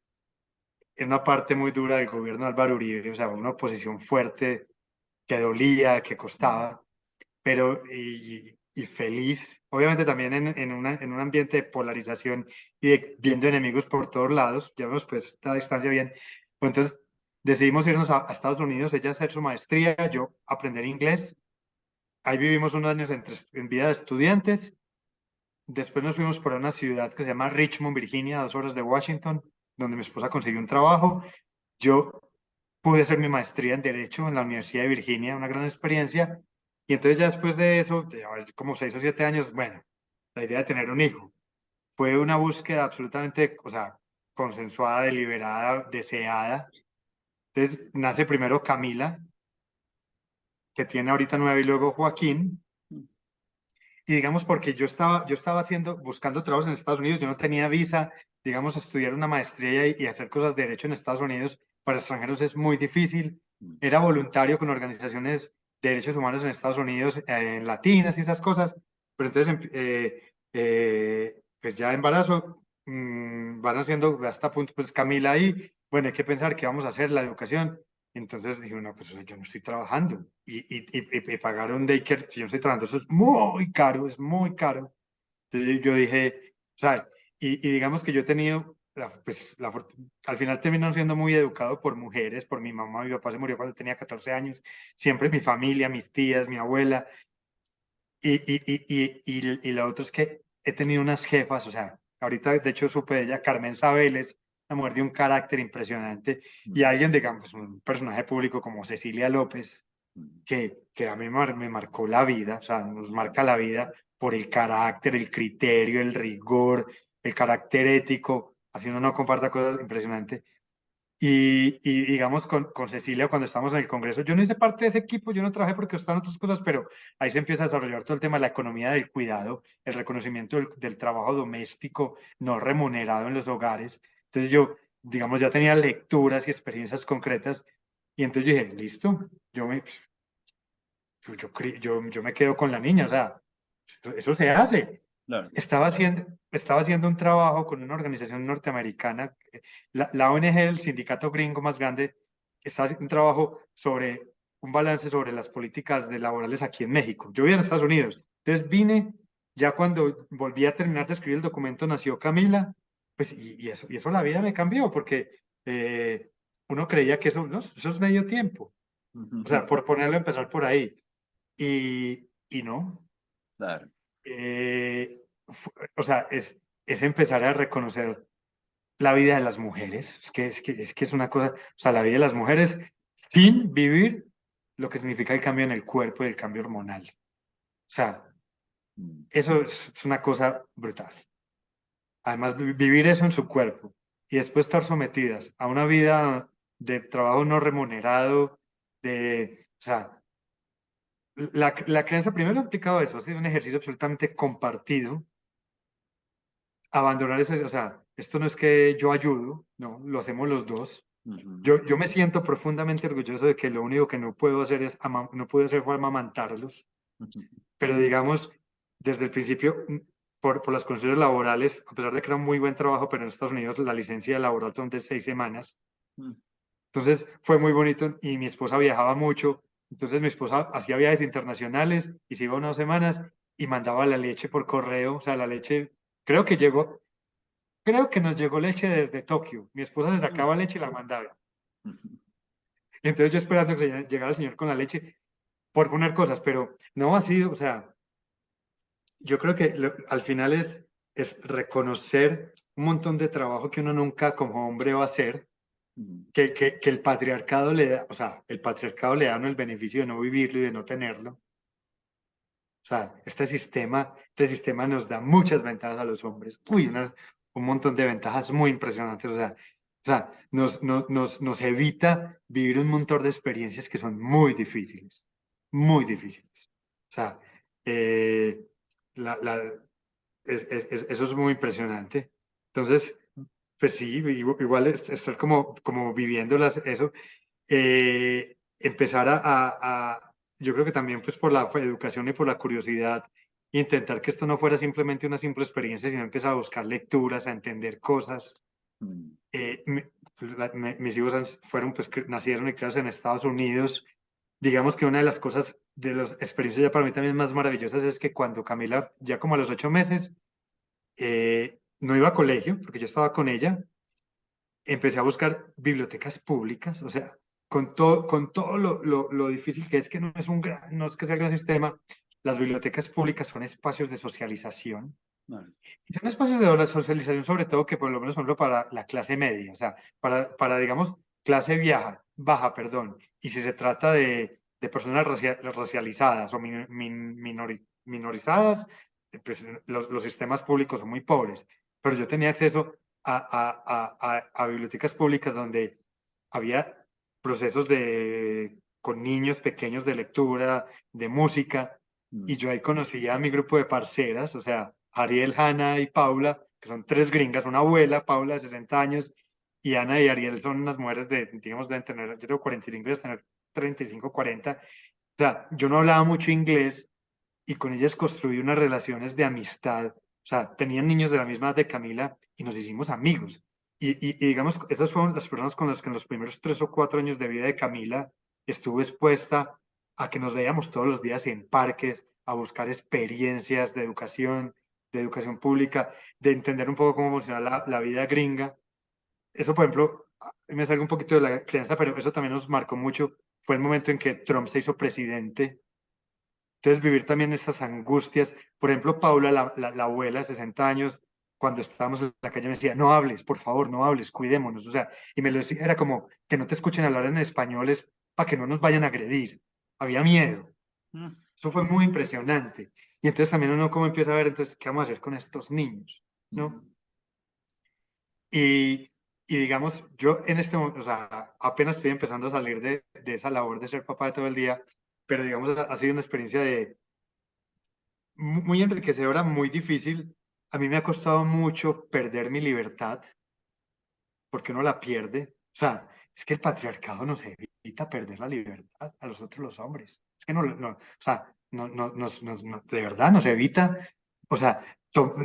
en una parte muy dura del gobierno de Álvaro Uribe, o sea, una oposición fuerte que dolía, que Mm, costaba, pero y feliz, obviamente también en un ambiente de polarización y de viendo enemigos por todos lados, ya vemos pues la distancia bien, pues entonces decidimos irnos a Estados Unidos, ella hacer su maestría, yo aprender inglés, ahí vivimos unos años en vida de estudiantes, después nos fuimos para una ciudad que se llama Richmond, Virginia, a 2 horas de Washington, donde mi esposa consiguió un trabajo, yo pude hacer mi maestría en Derecho en la Universidad de Virginia, una gran experiencia. Y entonces ya después de eso, de haber como 6 o 7 años, bueno, la idea de tener un hijo fue una búsqueda absolutamente, o sea, consensuada, deliberada, deseada. Entonces nace primero Camila, que tiene ahorita 9, y luego Joaquín. mm, Y digamos, porque yo estaba buscando trabajos en Estados Unidos, yo no tenía visa, digamos, estudiar una maestría y hacer cosas de derecho en Estados Unidos para extranjeros es muy difícil. mm. Era voluntario con organizaciones de derechos humanos en Estados Unidos, en latinas y esas cosas, pero entonces, pues ya embarazo, van haciendo hasta punto, pues Camila ahí, bueno, hay que pensar qué vamos a hacer, la educación. Entonces dije, no, pues o sea, yo no estoy trabajando y pagar un daycare si yo no estoy trabajando, eso es muy caro, es muy caro. Entonces yo dije, o sea, y digamos que yo he tenido, al final terminó siendo muy educado por mujeres, por mi mamá, mi papá se murió cuando tenía 14 años, siempre mi familia, mis tías, mi abuela, y lo otro es que he tenido unas jefas, o sea, ahorita de hecho supe de ella, Carmen Sabeles, una mujer de un carácter impresionante, y Mm, alguien, digamos, un personaje público como Cecilia López, mm, que a mí me marcó la vida, o sea, nos marca la vida por el carácter, el criterio, el rigor, el carácter ético, así uno no comparta cosas impresionantes. Y digamos, con Cecilia, cuando estábamos en el Congreso, yo no hice parte de ese equipo, yo no trabajé porque estaban otras cosas, pero ahí se empieza a desarrollar todo el tema de la economía del cuidado, el reconocimiento del trabajo doméstico no remunerado en los hogares. Entonces yo, digamos, ya tenía lecturas y experiencias concretas, y entonces yo dije, listo, yo me quedo con la niña, o sea, eso se hace. claro. Estaba haciendo un trabajo con una organización norteamericana, la ONG, el sindicato gringo más grande, está haciendo un trabajo sobre un balance sobre las políticas laborales aquí en México. Yo vivía en Estados Unidos, entonces vine, ya cuando volví a terminar de escribir el documento nació Camila, pues y eso la vida me cambió, porque uno creía que eso, ¿no? Eso es medio tiempo, o sea, por ponerlo a empezar por ahí, y no. Claro. O sea, es empezar a reconocer la vida de las mujeres. Es que es una cosa, o sea, la vida de las mujeres sin vivir lo que significa el cambio en el cuerpo y el cambio hormonal. O sea, Mm. eso es una cosa brutal. Además, vivir eso en su cuerpo y después estar sometidas a una vida de trabajo no remunerado, o sea, la crianza primero ha implicado eso, ha sido un ejercicio absolutamente compartido, abandonar ese, o sea, esto no es que yo ayudo, no, lo hacemos los dos. Ujú. Yo me siento profundamente orgulloso de que lo único que no puedo hacer no pude hacer fue amamantarlos, Ujú. pero digamos, desde el principio, por las condiciones laborales, a pesar de que era un muy buen trabajo, pero en Estados Unidos la licencia laboral son de 6 semanas, Mm. entonces fue muy bonito y mi esposa viajaba mucho, entonces mi esposa hacía viajes internacionales y se iba unas semanas y mandaba la leche por correo, o sea, la leche, creo que llegó, creo que nos llegó leche desde Tokio, mi esposa se Mm. sacaba leche y la mandaba. Ujú. Entonces yo esperando que llegara el señor con la leche por poner cosas, pero no ha sido, o sea, yo creo que al final es reconocer un montón de trabajo que uno nunca como hombre va a hacer, Mm. que el patriarcado le da, o sea, el patriarcado le da a uno el beneficio de no vivirlo y de no tenerlo. O sea, este sistema nos da muchas ventajas a los hombres. Uy, un montón de ventajas muy impresionantes. O sea, nos evita vivir un montón de experiencias que son muy difíciles, muy difíciles. O sea, eh, la, la, eso es muy impresionante. Entonces, pues sí, igual estar como viviéndolas, eso, empezar yo creo que también pues por la educación y por la curiosidad, intentar que esto no fuera simplemente una simple experiencia, sino empezar a buscar lecturas, a entender cosas. Mm. Eh, mi- Mis hijos fueron, pues, nacieron y criados en Estados Unidos. Digamos que una de las cosas, de las experiencias ya para mí también más maravillosas es que cuando Camila, ya como a los 8 meses, no iba a colegio, porque yo estaba con ella, empecé a buscar bibliotecas públicas, o sea, con todo lo difícil que es que no es que sea un gran sistema, las bibliotecas públicas son espacios de socialización. Vale. Y son espacios de socialización sobre todo que por lo menos, por ejemplo, para la clase media, o sea, digamos, clase baja, perdón, y si se trata de personas racializadas o minorizadas, pues los sistemas públicos son muy pobres. Pero yo tenía acceso a bibliotecas públicas donde había procesos con niños pequeños de lectura, de música, y Mm. yo ahí conocí a mi grupo de parceras, o sea, Ariel, Hanna y Paula, que son tres gringas, una abuela, Paula de 60 años, y Ana y Ariel son unas mujeres digamos, deben tener, yo tengo 45, ellas tener 35, 40. O sea, yo no hablaba mucho inglés y con ellas construí unas relaciones de amistad. O sea, tenían niños de la misma edad de Camila y nos hicimos amigos. Y digamos, esas fueron las personas con las que en los primeros 3 o 4 años de vida de Camila estuve expuesta a que nos veíamos todos los días en parques, a buscar experiencias de educación pública, de entender un poco cómo funciona la vida gringa. Eso, por ejemplo, me salgo un poquito de la crianza, pero eso también nos marcó mucho. Fue el momento en que Trump se hizo presidente. Entonces, vivir también esas angustias. Por ejemplo, Paula, la abuela de 60 años, cuando estábamos en la calle, me decía, no hables, por favor, no hables, cuidémonos. O sea, y me lo decía, era como que no te escuchen hablar en español es para que no nos vayan a agredir. Había miedo. Mm. Eso fue muy impresionante. Y entonces también uno como empieza a ver, entonces, ¿qué vamos a hacer con estos niños? Ujú. ¿No? Y digamos, yo en este momento, o sea, apenas estoy empezando a salir de esa labor de ser papá de todo el día, pero digamos, ha sido una experiencia muy enriquecedora, muy difícil. A mí me ha costado mucho perder mi libertad, porque uno la pierde. O sea, es que el patriarcado nos evita perder la libertad a nosotros los hombres. Es que o sea, de verdad nos evita, o sea,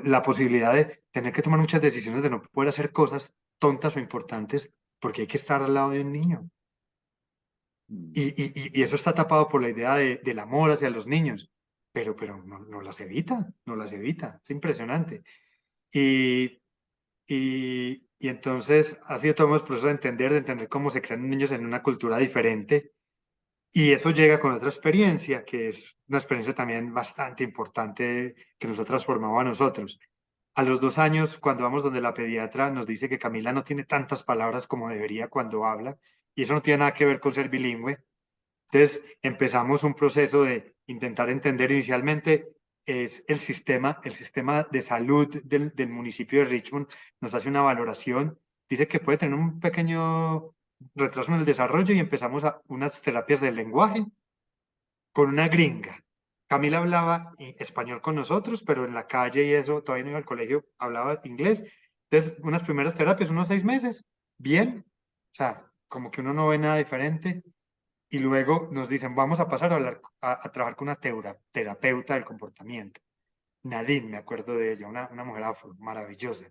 la posibilidad de tener que tomar muchas decisiones, de no poder hacer cosas tontas o importantes, porque hay que estar al lado de un niño. Mm. Y eso está tapado por la idea del amor hacia los niños, pero no las evita, no las evita. Es impresionante. Y, y entonces ha sido todo el proceso de entender cómo se crean niños en una cultura diferente. Y eso llega con otra experiencia, que es una experiencia también bastante importante que nos ha transformado a nosotros. A los 2 años, cuando vamos donde la pediatra, nos dice que Camila no tiene tantas palabras como debería cuando habla, y eso no tiene nada que ver con ser bilingüe. Entonces empezamos un proceso de intentar entender inicialmente es el sistema de salud del municipio de Richmond nos hace una valoración, dice que puede tener un pequeño retraso en el desarrollo y empezamos a unas terapias del lenguaje con una gringa. Camila hablaba español con nosotros, pero en la calle y eso, todavía no iba al colegio, hablaba inglés. Entonces, unas primeras terapias, unos 6 meses, bien, o sea, como que uno no ve nada diferente y luego nos dicen, vamos a pasar a hablar, a trabajar con una terapeuta del comportamiento. Nadine, me acuerdo de ella, una mujer afro, maravillosa.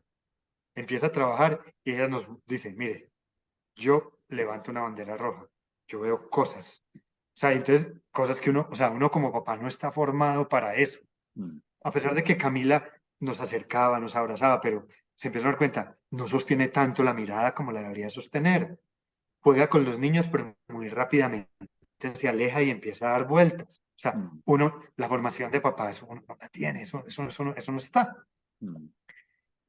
Empieza a trabajar y ella nos dice, mire, yo levanto una bandera roja, yo veo cosas. O sea, entonces, cosas que uno, o sea, uno como papá no está formado para eso. Mm, A pesar de que Camila nos acercaba, nos abrazaba, pero se empezó a dar cuenta, no sostiene tanto la mirada como la debería sostener. Juega con los niños, pero muy rápidamente se aleja y empieza a dar vueltas. O sea, mm, uno, la formación de papá, eso uno no la tiene, eso no está. mm,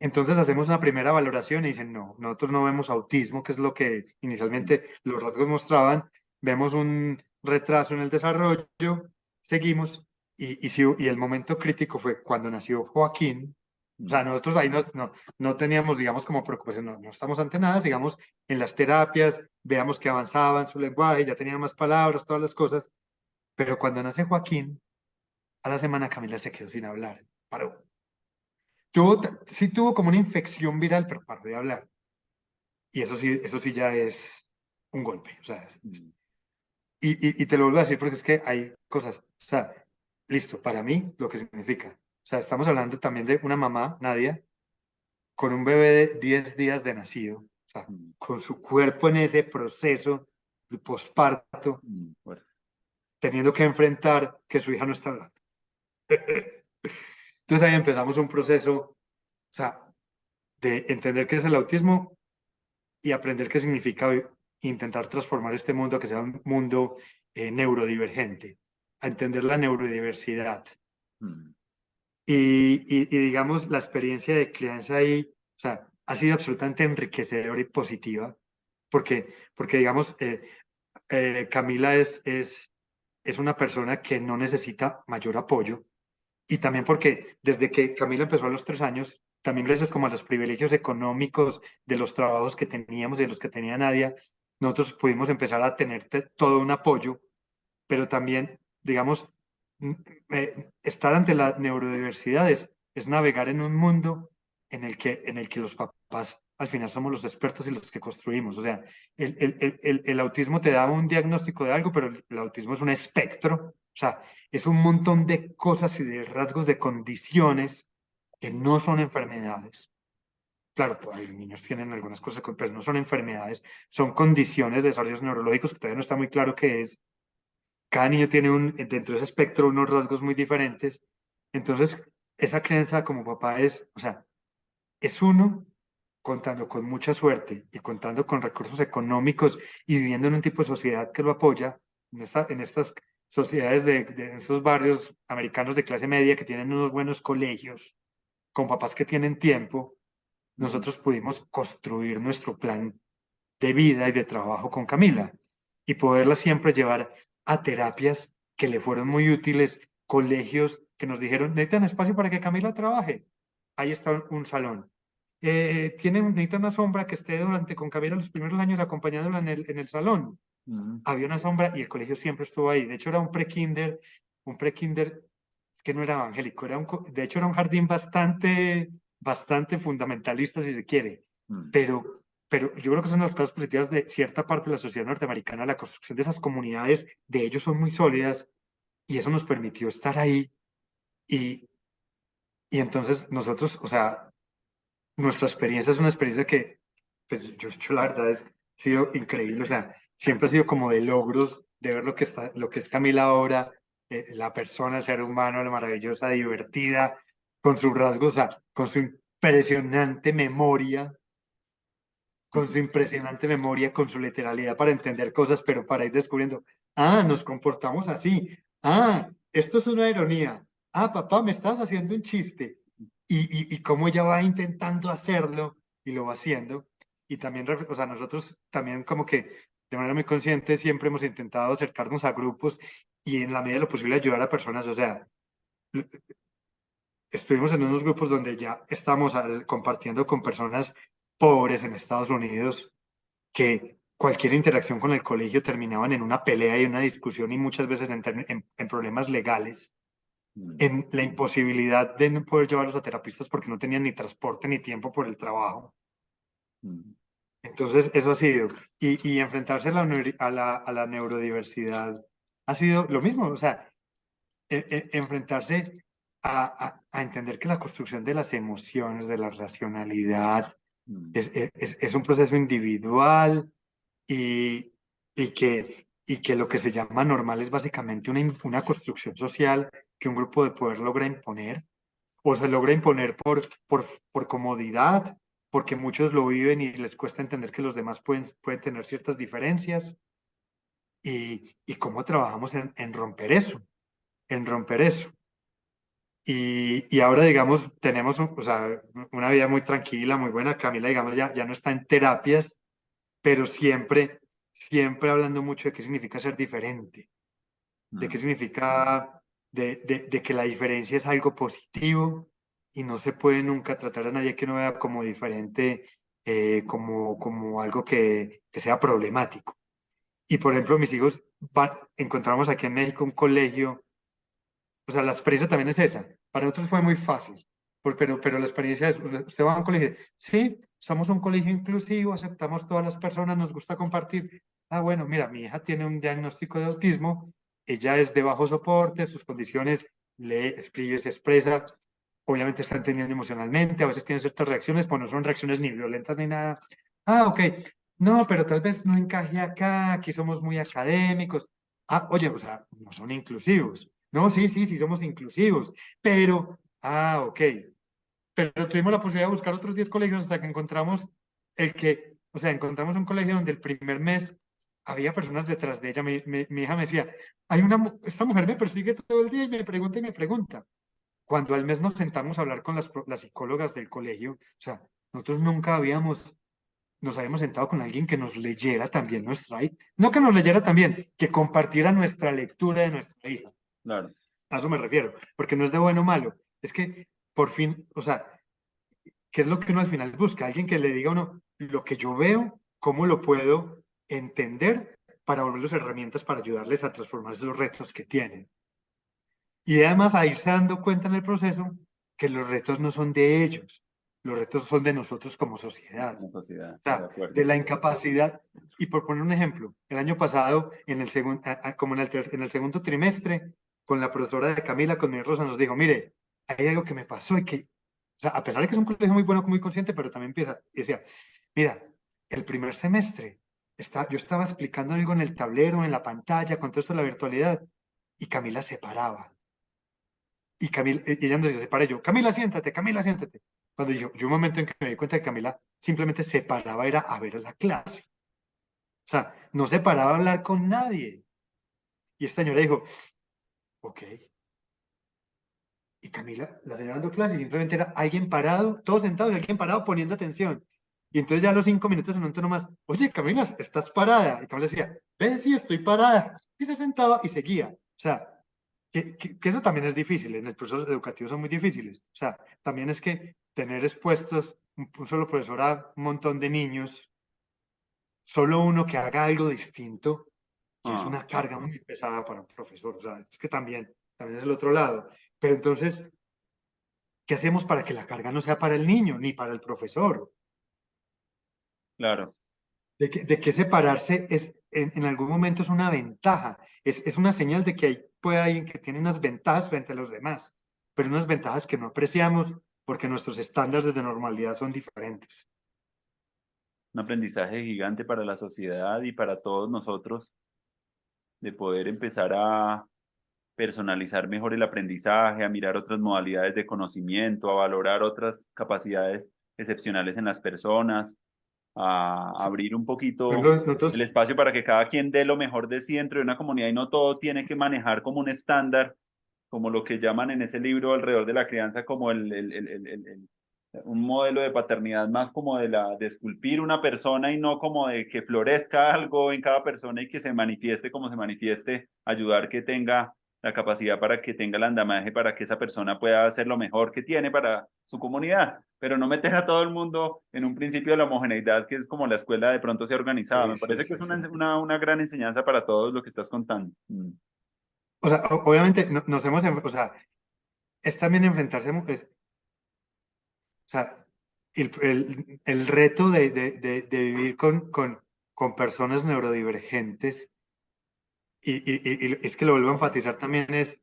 Entonces hacemos una primera valoración y dicen, no, nosotros no vemos autismo, que es lo que mm, inicialmente los rasgos mostraban, vemos un retraso en el desarrollo, seguimos, y el momento crítico fue cuando nació Joaquín. O sea, mm, nosotros ahí no teníamos, digamos, como preocupación, no estamos ante nada, sigamos en las terapias, veamos que avanzaba en su lenguaje, ya tenía más palabras, todas las cosas, pero cuando nace Joaquín, a la semana Camila se quedó sin hablar, paró. Sí tuvo como una infección viral, pero paró de hablar. Y eso sí ya es un golpe. O sea, mm, y te lo vuelvo a decir porque es que hay cosas. O sea, listo, para mí, lo que significa. O sea, estamos hablando también de una mamá, Nadia, con un bebé de 10 días de nacido. O sea, mm, con su cuerpo en ese proceso de posparto, fuerte. teniendo que enfrentar que su hija no está hablando. Entonces ahí empezamos un proceso, o sea, de entender qué es el autismo y aprender qué significa intentar transformar este mundo a que sea un mundo neurodivergente, a entender la neurodiversidad. Mm, Y digamos, la experiencia de crianza ahí, o sea, ha sido absolutamente enriquecedora y positiva, porque digamos, Camila es una persona que no necesita mayor apoyo, y también porque desde que Camila empezó a los 3 años, también gracias como a los privilegios económicos de los trabajos que teníamos y de los que tenía Nadia, nosotros pudimos empezar a tener todo un apoyo, pero también, digamos, estar ante la neurodiversidad es navegar en un mundo en el que los papás al final somos los expertos y los que construimos. O sea, el autismo te da un diagnóstico de algo, pero el autismo es un espectro. O sea, es un montón de cosas y de rasgos de condiciones que mm, no son enfermedades. Claro, pues los niños tienen algunas cosas, pero no son enfermedades, son condiciones, desarrollos neurológicos que todavía no está muy claro qué es. Cada niño tiene dentro de ese espectro unos rasgos muy diferentes. Entonces, esa creencia como papá es, o sea, es uno contando con mucha suerte y contando con recursos económicos y viviendo en un tipo de sociedad que lo apoya, en estas sociedades de esos barrios americanos de clase media que tienen unos buenos colegios, con papás que tienen tiempo, mm, nosotros pudimos construir nuestro plan de vida y de trabajo con Camila y poderla siempre llevar a terapias que le fueron muy útiles, colegios que nos dijeron, necesitan espacio para que Camila trabaje. Ahí está un salón. Necesita una sombra que esté durante con Camila los primeros años acompañándola en el salón. mm, Había una sombra y el colegio siempre estuvo ahí. De hecho, era un prekinder, es que no era evangélico, de hecho era un jardín bastante fundamentalista, si se quiere, mm, pero yo creo que son las cosas positivas de cierta parte de la sociedad norteamericana, la construcción de esas comunidades, de ellos son muy sólidas y eso nos permitió estar ahí y, y entonces nosotros, o sea, nuestra experiencia es una experiencia que, pues yo la verdad ha sido increíble, o sea, siempre ha sido como de logros, de ver lo que es Camila ahora, la persona, el ser humano, la maravillosa, divertida, con sus rasgos, o sea, con su impresionante memoria, con su literalidad para entender cosas, pero para ir descubriendo, nos comportamos así, esto es una ironía, papá, me estabas haciendo un chiste, y cómo ella va intentando hacerlo y lo va haciendo. Y también, o sea, nosotros también como que de manera muy consciente siempre hemos intentado acercarnos a grupos y en la medida de lo posible ayudar a personas. O sea, estuvimos en unos grupos donde ya estamos compartiendo con personas pobres en Estados Unidos que cualquier interacción con el colegio terminaban en una pelea y una discusión y muchas veces en problemas legales, mm, en la imposibilidad de no poder llevarlos a terapistas porque no tenían ni transporte ni tiempo por el trabajo. mm, Entonces, eso ha sido. Y enfrentarse a a la neurodiversidad ha sido lo mismo. O sea, enfrentarse a entender que la construcción de las emociones, de la racionalidad, mm, es un proceso individual y que lo que se llama normal es básicamente una construcción social que un grupo de poder logra imponer o se logra imponer por comodidad, porque muchos lo viven y les cuesta entender que los demás pueden tener ciertas diferencias y cómo trabajamos en romper eso, en romper eso. Y ahora, digamos, tenemos o sea, una vida muy tranquila, muy buena. Camila, digamos, ya no está en terapias, pero siempre hablando mucho de qué significa ser diferente, de qué mm. significa, de que la diferencia es algo positivo y no se puede nunca tratar a nadie que no vea como diferente, como algo que sea problemático. Y por ejemplo, mis hijos encontramos aquí en México un colegio, o sea, la experiencia también es esa. Para nosotros fue muy fácil, pero la experiencia es, usted va a un colegio, sí, somos un colegio inclusivo, aceptamos todas las personas, nos gusta compartir. Ah, bueno, mira, mi hija tiene un diagnóstico de autismo, ella es de bajo soporte, sus condiciones, lee, escribe, se expresa, obviamente está entendiendo emocionalmente, a veces tiene ciertas reacciones, pues no son reacciones ni violentas ni nada. Ah, ok, no, pero tal vez no encaje acá, aquí somos muy académicos. Ah, oye, o sea, no son inclusivos. No, sí, somos inclusivos, pero, ok, pero tuvimos la posibilidad de buscar otros 10 colegios hasta que encontramos o sea, encontramos un colegio donde el primer mes había personas detrás de ella. Mi hija me decía, esta mujer me persigue todo el día y me pregunta y me pregunta. Cuando al mes nos sentamos a hablar con las psicólogas del colegio, o sea, nosotros nunca nos habíamos sentado con alguien que nos leyera también no que nos leyera también, que compartiera nuestra lectura de nuestra hija. Claro. A eso me refiero, porque no es de bueno o malo, es que por fin, o sea, ¿qué es lo que uno al final busca? Alguien que le diga a uno lo que yo veo, cómo lo puedo entender para volverles herramientas para ayudarles a transformar esos retos que tienen. Y además a irse dando cuenta en el proceso que los retos no son de ellos, los retos son de nosotros como sociedad. Como sociedad, O de sea, acuerdo. de la incapacidad. Y por poner un ejemplo, el año pasado, como en el segundo trimestre, con la profesora de Camila, con mi Rosa, nos dijo, mire, hay algo que me pasó y que, o sea, a pesar de que es un colegio muy bueno, muy consciente, pero también empieza, y decía, mira, el primer semestre, yo estaba explicando algo en el tablero, en la pantalla, con todo esto de la virtualidad, y Camila se paraba. Y ella nos decía, se para, y yo, Camila, siéntate, Camila, siéntate. Cuando yo un momento en que me di cuenta que Camila simplemente se paraba, era a ver la clase. O sea, no se paraba a hablar con nadie. Y esta señora dijo, ok. Y Camila, la señora dando clase, simplemente era alguien parado, todos sentados, y alguien parado poniendo atención. Y entonces ya a los 5 minutos en un tono más, oye, Camila, ¿estás parada? Y Camila decía, ven, sí, estoy parada. Y se sentaba y seguía. O sea, que eso también es difícil, en el proceso educativo son muy difíciles. O sea, también es que tener expuestos un solo profesor a un montón de niños, solo uno que haga algo distinto, ya es Ah, una carga muy pesada para un profesor. O sea, es que también es el otro lado. Pero entonces, ¿qué hacemos para que la carga no sea para el niño ni para el profesor? claro. De que separarse en algún momento es una ventaja, es una señal de que puede haber alguien que tiene unas ventajas frente a los demás, pero unas ventajas que no apreciamos porque nuestros estándares de normalidad son diferentes. Un aprendizaje gigante para la sociedad y para todos nosotros de poder empezar a personalizar mejor el aprendizaje, a mirar otras modalidades de conocimiento, a valorar otras capacidades excepcionales en las personas, a Sí. abrir un Por poquito ejemplo, el nosotros, espacio para que cada quien dé lo mejor de sí dentro de una comunidad y no todo tiene que manejar como un estándar como lo que llaman en ese libro alrededor de la crianza, como un modelo de paternidad más como de esculpir una persona y no como de que florezca algo en cada persona y que se manifieste como se manifieste, ayudar que tenga la capacidad para que tenga el andamaje para que esa persona pueda hacer lo mejor que tiene para su comunidad, pero no meter a todo el mundo en un principio de la homogeneidad que es como la escuela de pronto se ha organizado. Sí, Me sí, parece que es sí, sí. una gran enseñanza para todos lo que estás contando. Mm. O sea, obviamente nos hemos, o sea, es también enfrentarse, o sea, el reto de vivir con personas neurodivergentes, y es que lo vuelvo a enfatizar también, es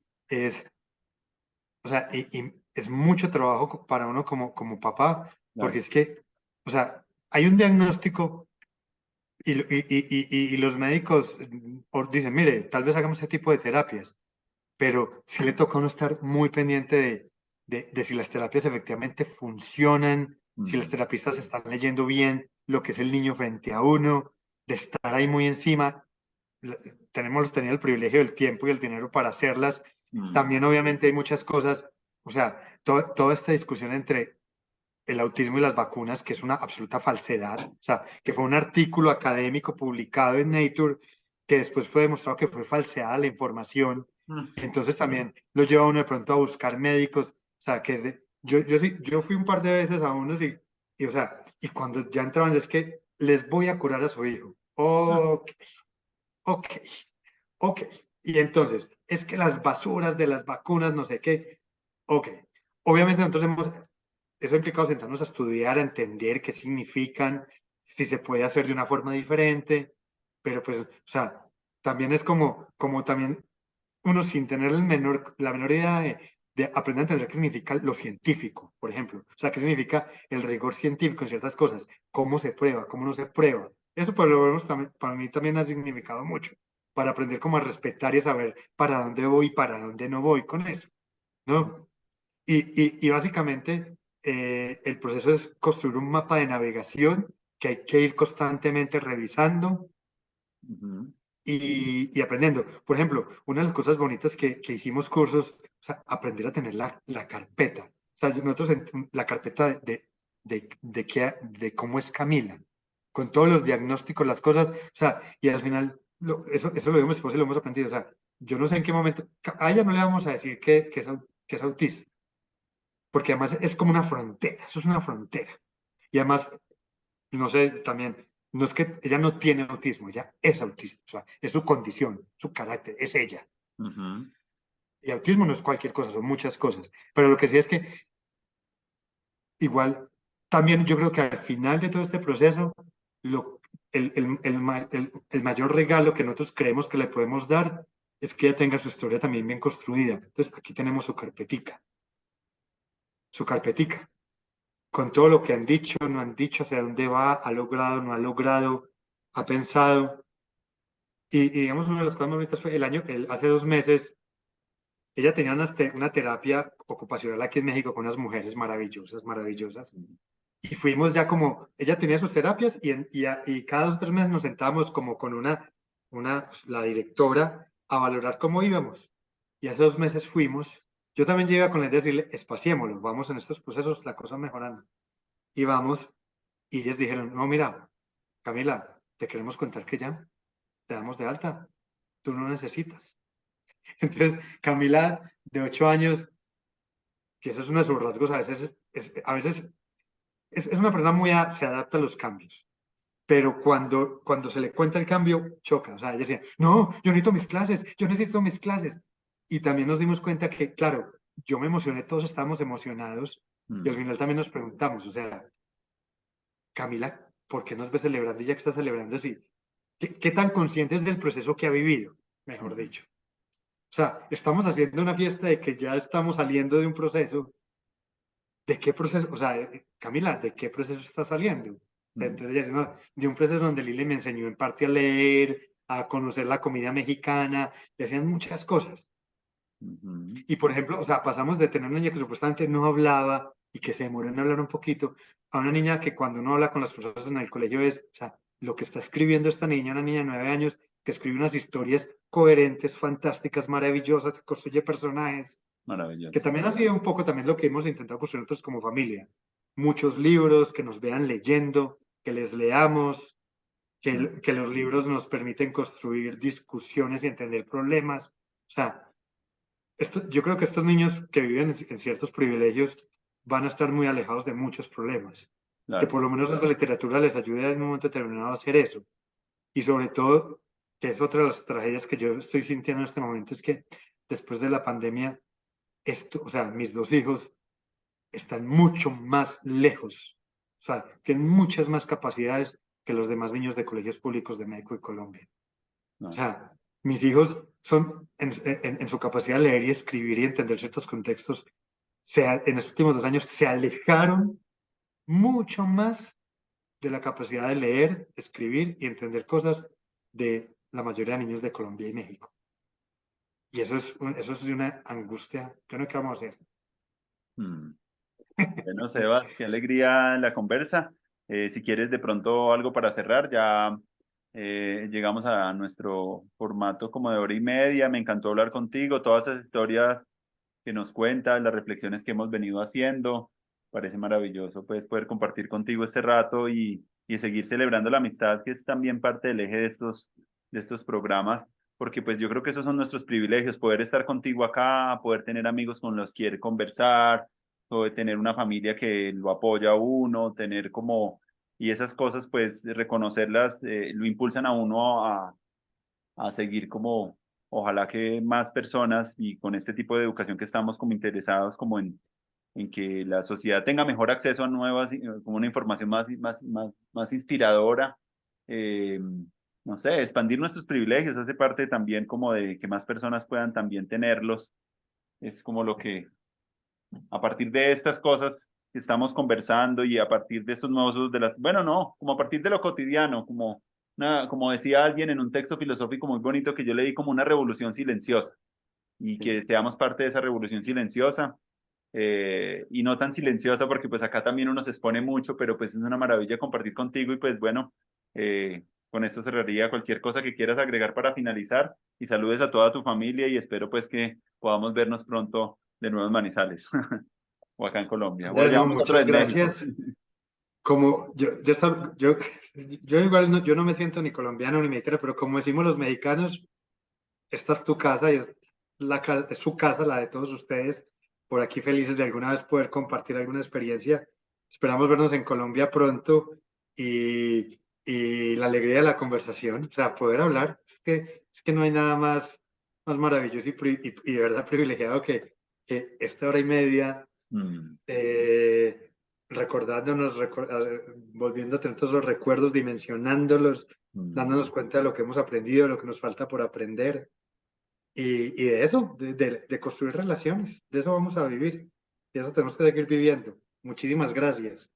o sea, es mucho trabajo para uno como papá, porque Claro. es que, o sea, hay un diagnóstico y los médicos dicen, mire, tal vez hagamos ese tipo de terapias, pero sí le toca a uno estar muy pendiente de si las terapias efectivamente funcionan, si los Mm. terapistas están leyendo bien lo que es el niño frente a uno, de estar ahí muy encima. Tenemos tenido el privilegio del tiempo y el dinero para hacerlas. Mm. También obviamente hay muchas cosas, o sea, toda esta discusión entre el autismo y las vacunas, que es una absoluta falsedad, o sea, que fue un artículo académico publicado en Nature que después fue demostrado que fue falseada la información. Mm. Entonces también lo lleva a uno de pronto a buscar médicos, o sea, que es de, yo sí, yo fui un par de veces a unos o sea, y cuando ya entraban es que les voy a curar a su hijo. Ah. Ok, ok, ok. Y entonces, es que las basuras de las vacunas, no sé qué, ok. Obviamente nosotros eso ha implicado sentarnos a estudiar, a entender qué significan, si se puede hacer de una forma diferente, pero pues, o sea, también es como también uno sin tener la menor idea de aprender a entender qué significa lo científico, por ejemplo. O sea, qué significa el rigor científico en ciertas cosas, cómo se prueba, cómo no se prueba. Eso por lo menos para mí también ha significado mucho, para aprender cómo a respetar y a saber para dónde voy y para dónde no voy con eso, ¿no? Y básicamente el proceso es construir un mapa de navegación que hay que ir constantemente revisando Ujú. y aprendiendo. Por ejemplo, una de las cosas bonitas que hicimos cursos, o sea, aprender a tener la carpeta. O sea, nosotros la carpeta de cómo es Camila, con todos los diagnósticos, las cosas, o sea, y al final, eso lo vimos después y lo hemos aprendido. O sea, yo no sé en qué momento, a ella no le vamos a decir que es autista, porque además es como una frontera, eso es una frontera. Y además, no sé, también, no es que ella no tiene autismo, ella es autista, o sea, es su condición, su carácter, es ella. Ujú. Y autismo no es cualquier cosa, son muchas cosas. Pero lo que sí es que igual, también yo creo que al final de todo este proceso, lo, el mayor regalo que nosotros creemos que le podemos dar es que ella tenga su historia también bien construida. Entonces, aquí tenemos su carpetica, con todo lo que han dicho, no han dicho, hacia dónde va, ha logrado, no ha logrado, ha pensado. Y digamos, una de las cosas más bonitas fue hace 2 meses, ella tenía una terapia ocupacional aquí en México con unas mujeres maravillosas, maravillosas. Y fuimos ya como, ella tenía sus terapias y cada 2 o 3 meses nos sentábamos como con la directora a valorar cómo íbamos. Y hace 2 meses fuimos. Yo también llegué con la idea de decirle, espaciémoslo, vamos en estos procesos, la cosa mejorando. Y vamos, y ellos dijeron, no, mira, Camila, te queremos contar que ya te damos de alta, tú no necesitas. Entonces, Camila, de 8 años, que ese es uno de sus rasgos, a veces es una persona se adapta a los cambios, pero cuando se le cuenta el cambio, choca. O sea, ella decía, no, yo necesito mis clases, yo necesito mis clases. Y también nos dimos cuenta que, claro, yo me emocioné, todos estábamos emocionados, y al Mm. final también nos preguntamos, o sea, Camila, ¿por qué nos ve celebrando y ya que está celebrando así? ¿Qué tan conscientes del proceso que ha vivido? Mejor Mm. dicho. O sea, estamos haciendo una fiesta de que ya estamos saliendo de un proceso. ¿De qué proceso? O sea, Camila, ¿de qué proceso está saliendo? O sea, Mm. entonces ella dice, no, de un proceso donde Lili me enseñó en parte a leer, a conocer la comida mexicana, y hacían muchas cosas. Ujú. Y por ejemplo, o sea, pasamos de tener una niña que supuestamente no hablaba y que se demoró en hablar un poquito, a una niña que cuando uno habla con las personas en el colegio o sea, lo que está escribiendo esta niña, una niña de 9 años, que escribe unas historias coherentes, fantásticas, maravillosas, que construye personajes, que Maravilloso. también ha sido un poco también lo que hemos intentado construir nosotros como familia. Muchos libros, que nos vean leyendo, que les leamos, Mm, que los libros nos permiten construir discusiones y entender problemas. O sea, yo creo que estos niños que viven en ciertos privilegios van a estar muy alejados de muchos problemas. Que claro. por lo menos esa literatura les ayude en un momento determinado a hacer eso. Y sobre todo, que es otra de las tragedias que yo estoy sintiendo en este momento, es que después de la pandemia, o sea, mis dos hijos están mucho más lejos, o sea, tienen muchas más capacidades que los demás niños de colegios públicos de México y Colombia. O No, sea, mis hijos son, en su capacidad de leer y escribir y entender ciertos contextos, en los últimos 2 años se alejaron mucho más de la capacidad de leer, escribir y entender cosas de la mayoría de niños de Colombia y México. Y eso es de una angustia. Yo no sé qué vamos a hacer. mm. Bueno, Sebas, qué alegría la conversa. Si quieres de pronto algo para cerrar, ya llegamos a nuestro formato como de hora y media. Me encantó hablar contigo, todas esas historias que nos cuentas, las reflexiones que hemos venido haciendo. Parece maravilloso pues poder compartir contigo este rato y seguir celebrando la amistad, que es también parte del eje de estos programas, porque pues yo creo que esos son nuestros privilegios, poder estar contigo acá, poder tener amigos con los que quiere conversar, poder tener una familia que lo apoya a uno, tener como, y esas cosas pues reconocerlas, lo impulsan a uno a seguir como, ojalá que más personas y con este tipo de educación que estamos como interesados como en que la sociedad tenga mejor acceso a nuevas, como una información más inspiradora, eh, no sé, expandir nuestros privilegios, hace parte también como de que más personas puedan también tenerlos, es como lo que a partir de estas cosas que estamos conversando y a partir de estos nuevos usos de las, bueno, no, como a partir de lo cotidiano, como, como decía alguien en un texto filosófico muy bonito que yo leí, como una revolución silenciosa y Sí. que seamos parte de esa revolución silenciosa y no tan silenciosa porque pues acá también uno se expone mucho, pero pues es una maravilla compartir contigo y pues bueno, con esto cerraría cualquier cosa que quieras agregar para finalizar y saludes a toda tu familia y espero pues que podamos vernos pronto de nuevo en Manizales o acá en Colombia o Andrés, no, llevamos otro muchas en México. gracias. Como yo igual no, yo no me siento ni colombiano ni mexicano, pero como decimos los mexicanos, esta es tu casa y es su casa, la de todos ustedes. Por aquí felices de alguna vez poder compartir alguna experiencia. Esperamos vernos en Colombia pronto y la alegría de la conversación, o sea, poder hablar. Es que no hay nada más maravilloso y de verdad privilegiado que esta hora y media Mm, eh, recordándonos, volviendo a tener todos los recuerdos, dimensionándolos, mm. dándonos cuenta de lo que hemos aprendido, de lo que nos falta por aprender y de eso, de construir relaciones, de eso vamos a vivir, de eso tenemos que seguir viviendo. Muchísimas gracias.